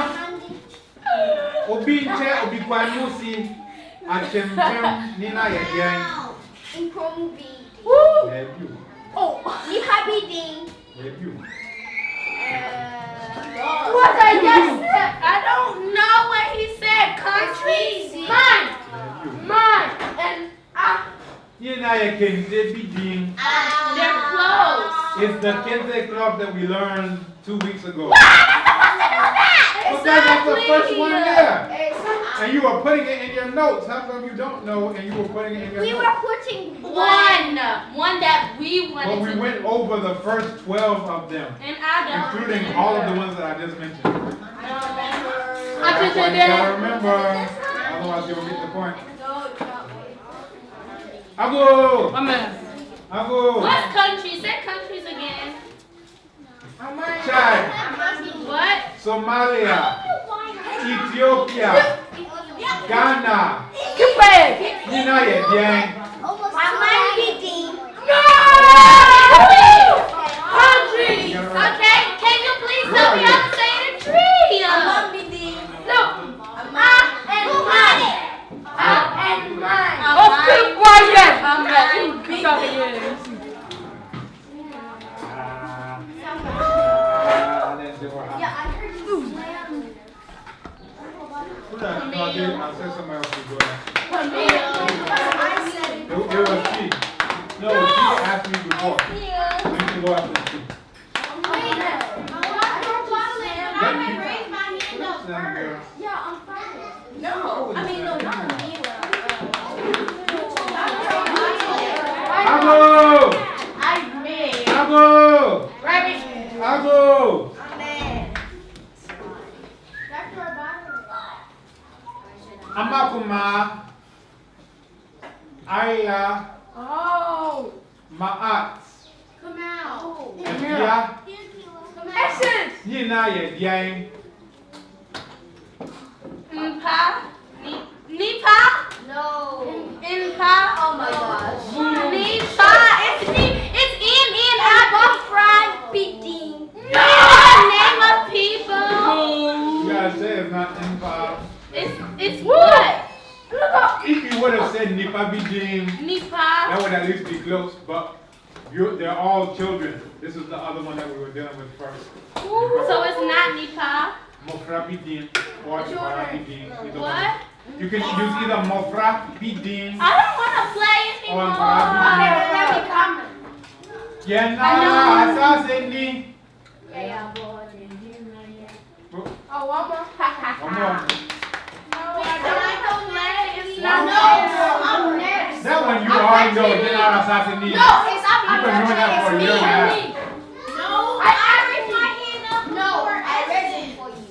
Obi Nche, Obi Kwanusi, Achempem, Nina Yedian. In Chrome BD. Debut. Oh, Nipa BD. Debut. what I just said. I don't know what he said. Countries. Mine. Debut. Mine. And Nina Yedian, Debbie Dean. they're close. It's the Kente Club that we learned 2 weeks ago. It's Because that's the first one there. Exactly. And you were putting it in your notes. How come you don't know and you were putting it in your We notes? were putting One that we wanted But we to went over the first 12 of them, and I don't including remember. all of the ones that I just mentioned. No. That's why you gotta remember. Otherwise you'll get the point. Ago! Amen. Ago! What's countries? Say countries again. Chad, What? Somalia, Ethiopia, Ghana, Quebec. Nina Yedian. almost Countries. Okay. Can you please tell me how to say the tree? No. And mine. And mine. Oh, keep quiet. Yeah, I heard you slam. I said somebody else was doing that. I said it. It was she. No, she asked me before. So you can go after the she. Yeah, I'm fine. No, I mean, no, not me. Ago! I made. Ago! Rabbit. Ago! Amakuma, Ayla, Oh. Maat, Come out. Efia, Essence. Yina Yedian, Nipa. Nipa. No. Nipa. Oh my gosh. Nipa. It's in apple fried beating. No. Name of people. you gotta say it's not Impa. It's what? If you would have said Nipa Bidin, Nipa. they're all children. This is the other one that we were dealing with first. So it's not Nika. Mofra Bidin or Mofra Bidin. What? You can use either Mofra Bidin I don't want to play or anymore. Mofra Bidin. Yeah, no, Assassin. Oh, one more. One more. I'm next. That one you already know. Get out Assassin. No, it's You've been doing that for a year and a half. No, I raised my hand up. No, I raised it for you.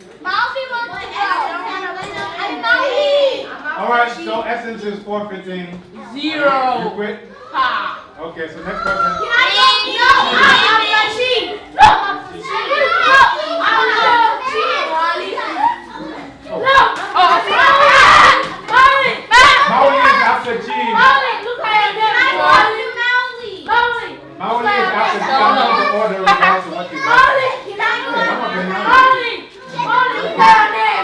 Alright, so Essence is forfeiting. 0. You quit? Ha. Okay, so next person. No, I'm not cheating. No, I'm cheating. I'm not cheating, Wally. No. Oh, Mauli is after Chi. Molly, look how you're doing. Molly. Mauli is after Chi. I'm going to order regardless of what you got. Molly. Look down there.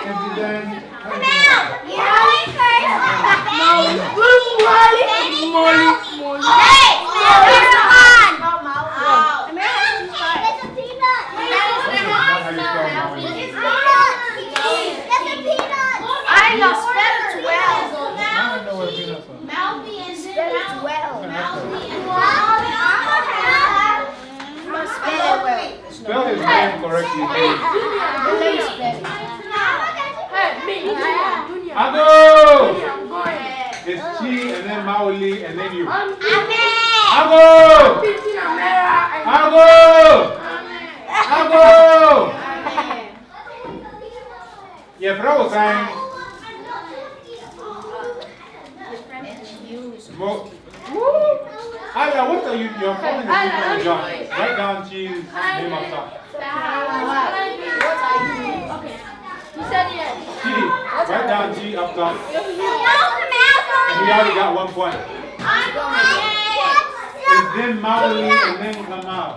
Spell his name correctly. Ago! It's Chi and then Mauli and then you. Ago! Ago! Ago! Yeah, but I was saying. Ala, what are you? You're calling the people John. Write down Chi's name up top. You said it. Chi. Write down Chi up top. And we already got 1 point. It's then Mauli and then Kamal.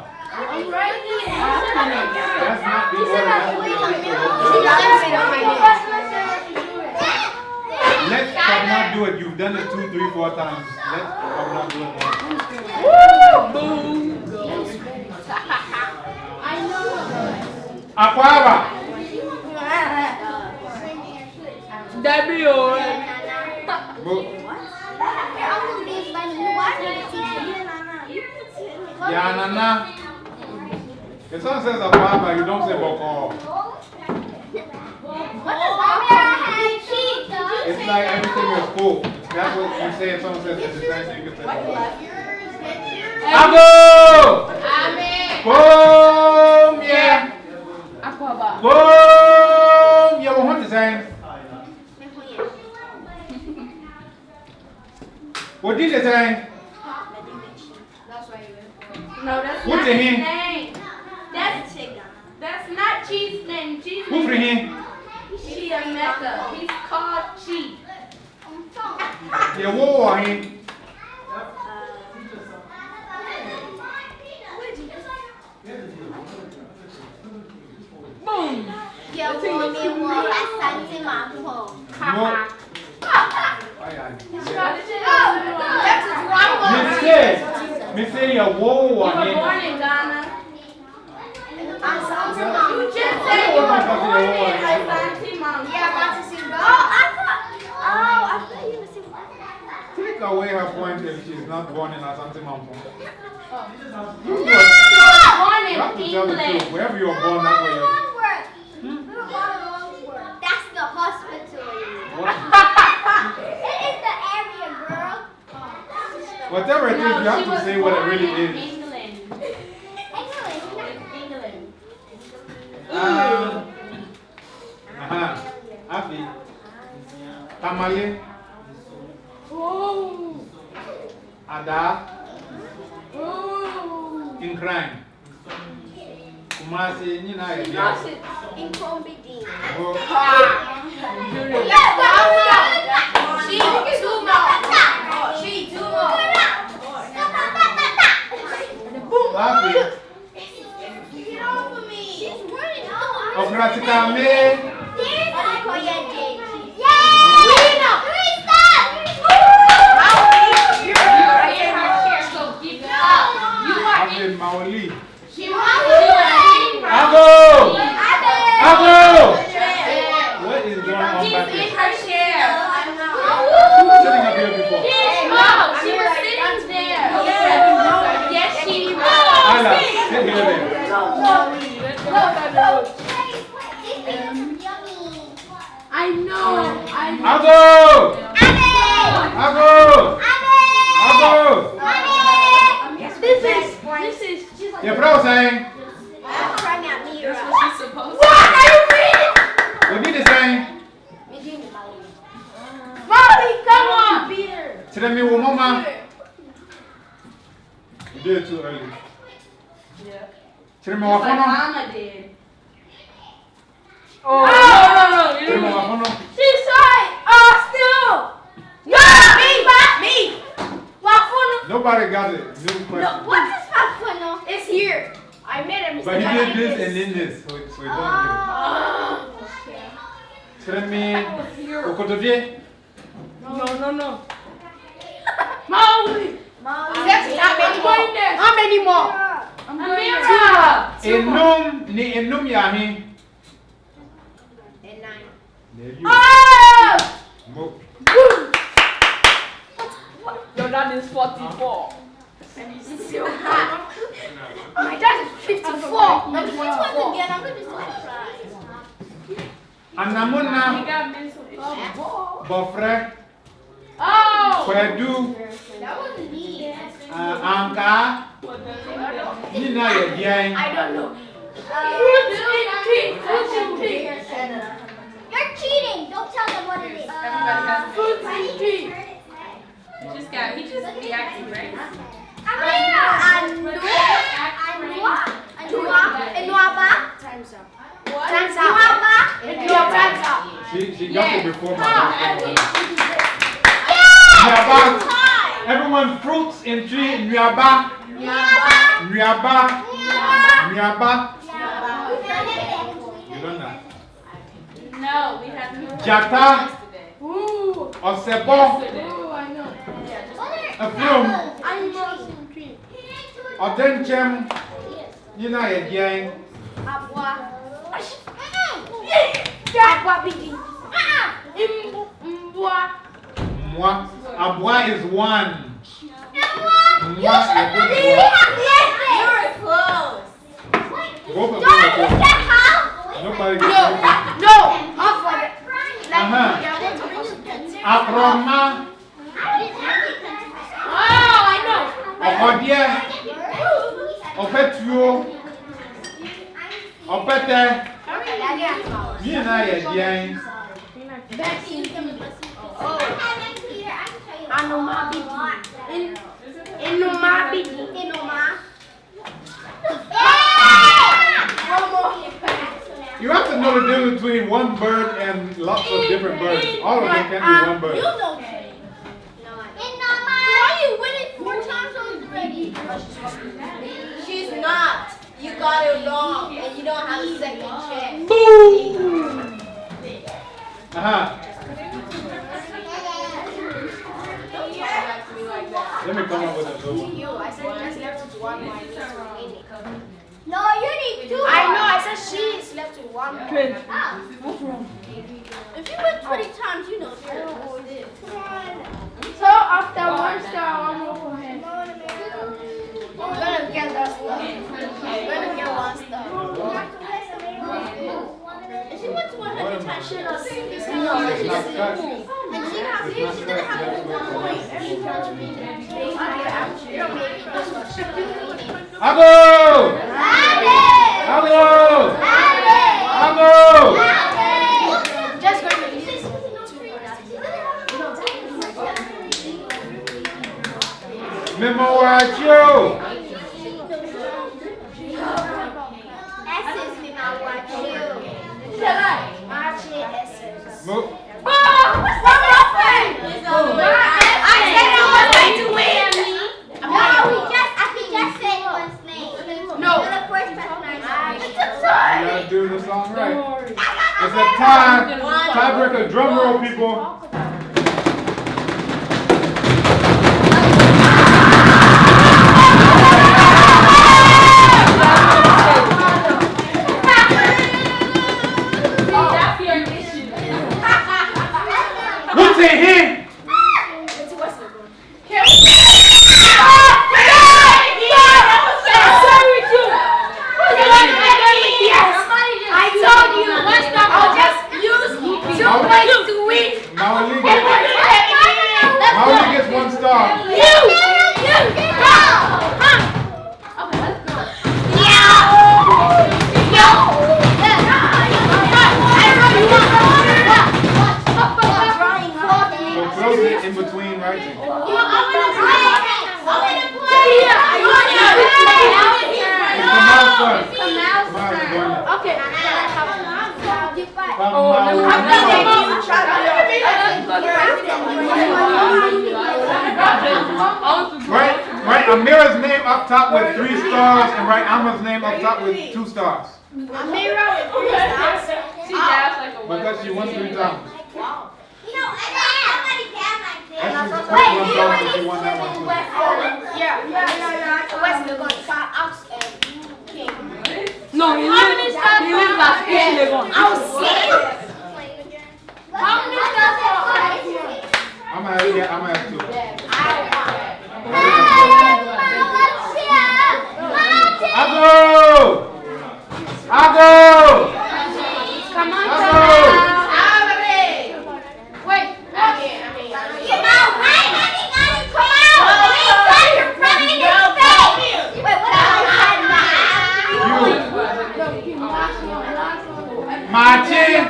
That's not the order. Let's not do it. You've done it 2, 3, 4 times. Let's not do it once. Aquaba. Yeah, Nana. If someone says Aquaba, you don't say Boko. It's like everything is full. That's what you say if someone says it's the same thing. You can say Ago! Boom! Yeah! Boom! Yeah, we want the same. What did you say? No, that's What's not the his hint? name. That's not Chi's name. Chi's Who for name him? is Chia Mecca. He's called Chi. Yeah, what are him? Boom. Me say your woe You were on him. born in Ghana. You just said you were born in Asante Mount. Take away her point if she's not born in Asante Mampo. You were born You have to in tell the truth. England. Wherever you were born, that's where you're. That's the hospital. What? It is the area, girl. Whatever it is, you have she to was say what it born really in is. England. England. Afi. Tamale. Ada. In crime. Kumasi, you know, In Combidi. You are in Maoli. She was sitting right. Ago! Ago! What is going on She's back in there? her chair. Who was sitting up here before? No, she was sitting there. Yes, she was. Ayla, sit here then. I know. Ago! Ago! Ago! This is. Your bro saying, That's what she's supposed to. What are you reading? what did he say? Molly, come on, beat her. Tell me, well, mama. You did it too early. Yeah. Tell me, what phone? Mama did. Oh, Tell me, what phone? she saw it. Oh, still. No, me. What phone? Nobody got it. New question. No, what is my phone? It's here. I made a But mistake. he did this and then this, so it don't get it. Tell me, Okotobie. No. Molly. How many more? Enum ni enum yahi. And 9. There you Oh! go. Your dad is 44. It's so hot. My dad is 54. Which one again? I'm going to be so surprised. Anamuna, He got mental issues. Bofre, Oh! Kwedu, That wasn't me. Anka, Nina Yediang. I don't know. You're cheating. Don't tell them what it is. Everybody has Fruits and tea. He just be acting right. She got it before my Nyaba, everyone fruits in tree, Nyaba, Nyaba. You don't know. No, we have no. Jata, Osebo, a film, Odenchem, you know Yediang. Moi, Abwa is one. Moi is one. You're close. Both of them are Don't close. get how? Nobody gets it. No. I'll find it. Akroma, Oh, I know. Okodie, Opetuo, Opete, Nina Yediang. You have to know the difference between one bird and lots of different birds. All of them can be one bird. You know that. Why are you winning 4 times already? She's not. You got it wrong, and you don't have a second chance. Boom! Let me come up with a good one. I said you just left with 1 minus 2. No, you need 2. I know. I said she is left with 1. What's wrong? If you win 20 times, you know. So after 1 star, 1 more for him. I'm gonna get that stuff. I'm gonna get 1 star. If she wins 100 times, she does this. And she doesn't have 1 point. Ago! Ago! Ago! Just go to this. Memo Wacho! Essence me my watch you. Mo. What's wrong with I said I was going to win. No, he just said one's name. No. You're the first person I know. You gotta do the song right. It's a tie. Tiebreaker. Drum roll, people. first. Kamal's Kamal is going turn. next. Okay. Write Amira's name up top with 3 stars and write Amma's name up top with 2 stars. Amira with 3 stars. She danced like a Because she won 3 times. You know, somebody down like this. Actually, the first one song and she won that one too. Yeah. West, we're going to find Ox and King. No, he lives last year. I was scared. How many stars for I'm gonna have 2. I'll go! Come on, I'll go! Wait, Martin!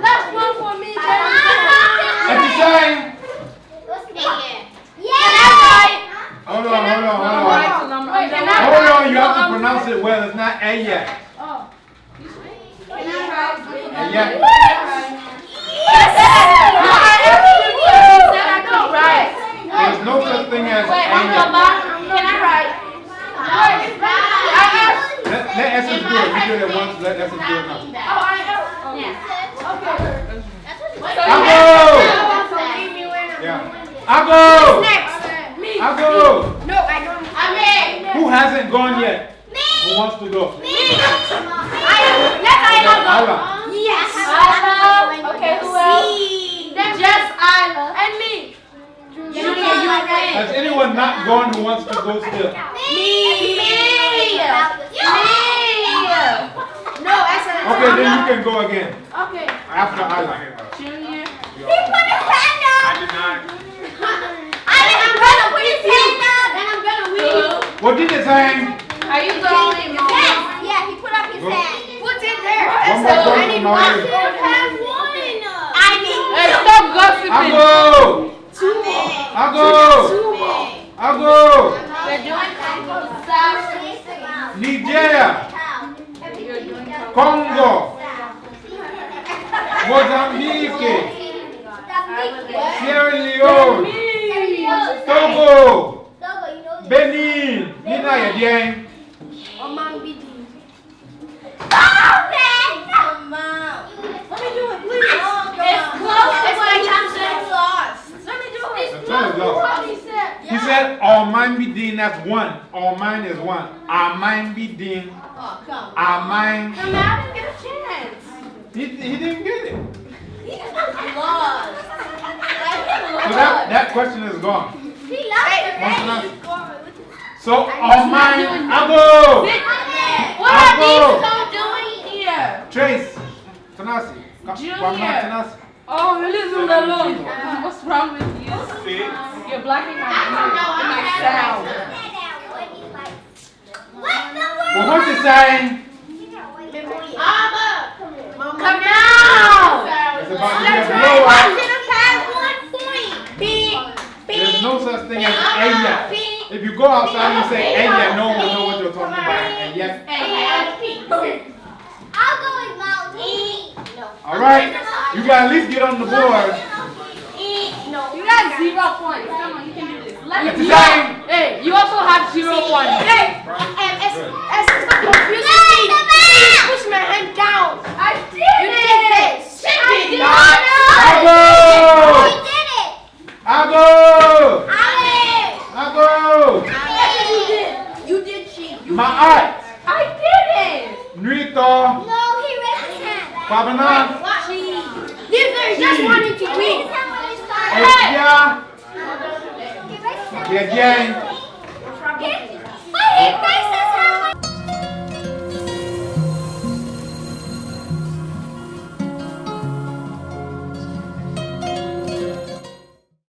Last one for me, At the same. Hold on. Hold on, you have to pronounce it well. It's not A yet. Yeah. There's no such thing as A yet. Can I write? Let Essence do it. We did it once. Let Essence do it now. I'll go! Yeah. I'll go! I'll go! No, I don't. Who hasn't gone yet? Who wants to go? Isla. Yes. Okay, who else? Just Isla. And me. Has anyone not gone who wants to go still? No, Okay, then you can go again. Okay. After Isla. Junior. He put his hand up. I did not. I'm gonna put his hand up. And I'm gonna win. What did it say? Are you going, Mama? Yeah, he put up his hand. What's in there? One more point from Maureen. Hey, stop gossiping. I'll go! I'll go! I'll go! We're doing Congo South. Nigeria, Congo, Mozambique, Sierra Leone, Togo, Benin, Nina Yadieng. He said, our mind be deen, that's 1. Our mind is 1. Our mind be deen. Our mind. Come out and get a chance. He didn't get it. Lost. So that question is gone. He lost already. So our mind, I'll go. What are these two doing here? Trace, Tanasi. Junior. Tanasi. Oh, leave him alone. What's wrong with you? 6. You're blocking my sound. Well, what's it saying? Come now. It's about to get lower. There's no such thing as A yet. If you go outside and say A yet, no one will know what you're talking about. And yes. I'll go with Mount E. All right. You got at least get on the board. You got 0 points. Come on, you can do this. It's the same. Hey, you also have 0 points. Hey, stop confusing me. Push my hand down. I did it. She did not. I'll go. He did it. I'll go. I'll go. You did cheat. My art. I did it. Nuito. No, he raised his hand. Pabana. These are just wanting to win. Etia. He raised his hand. Yedieng.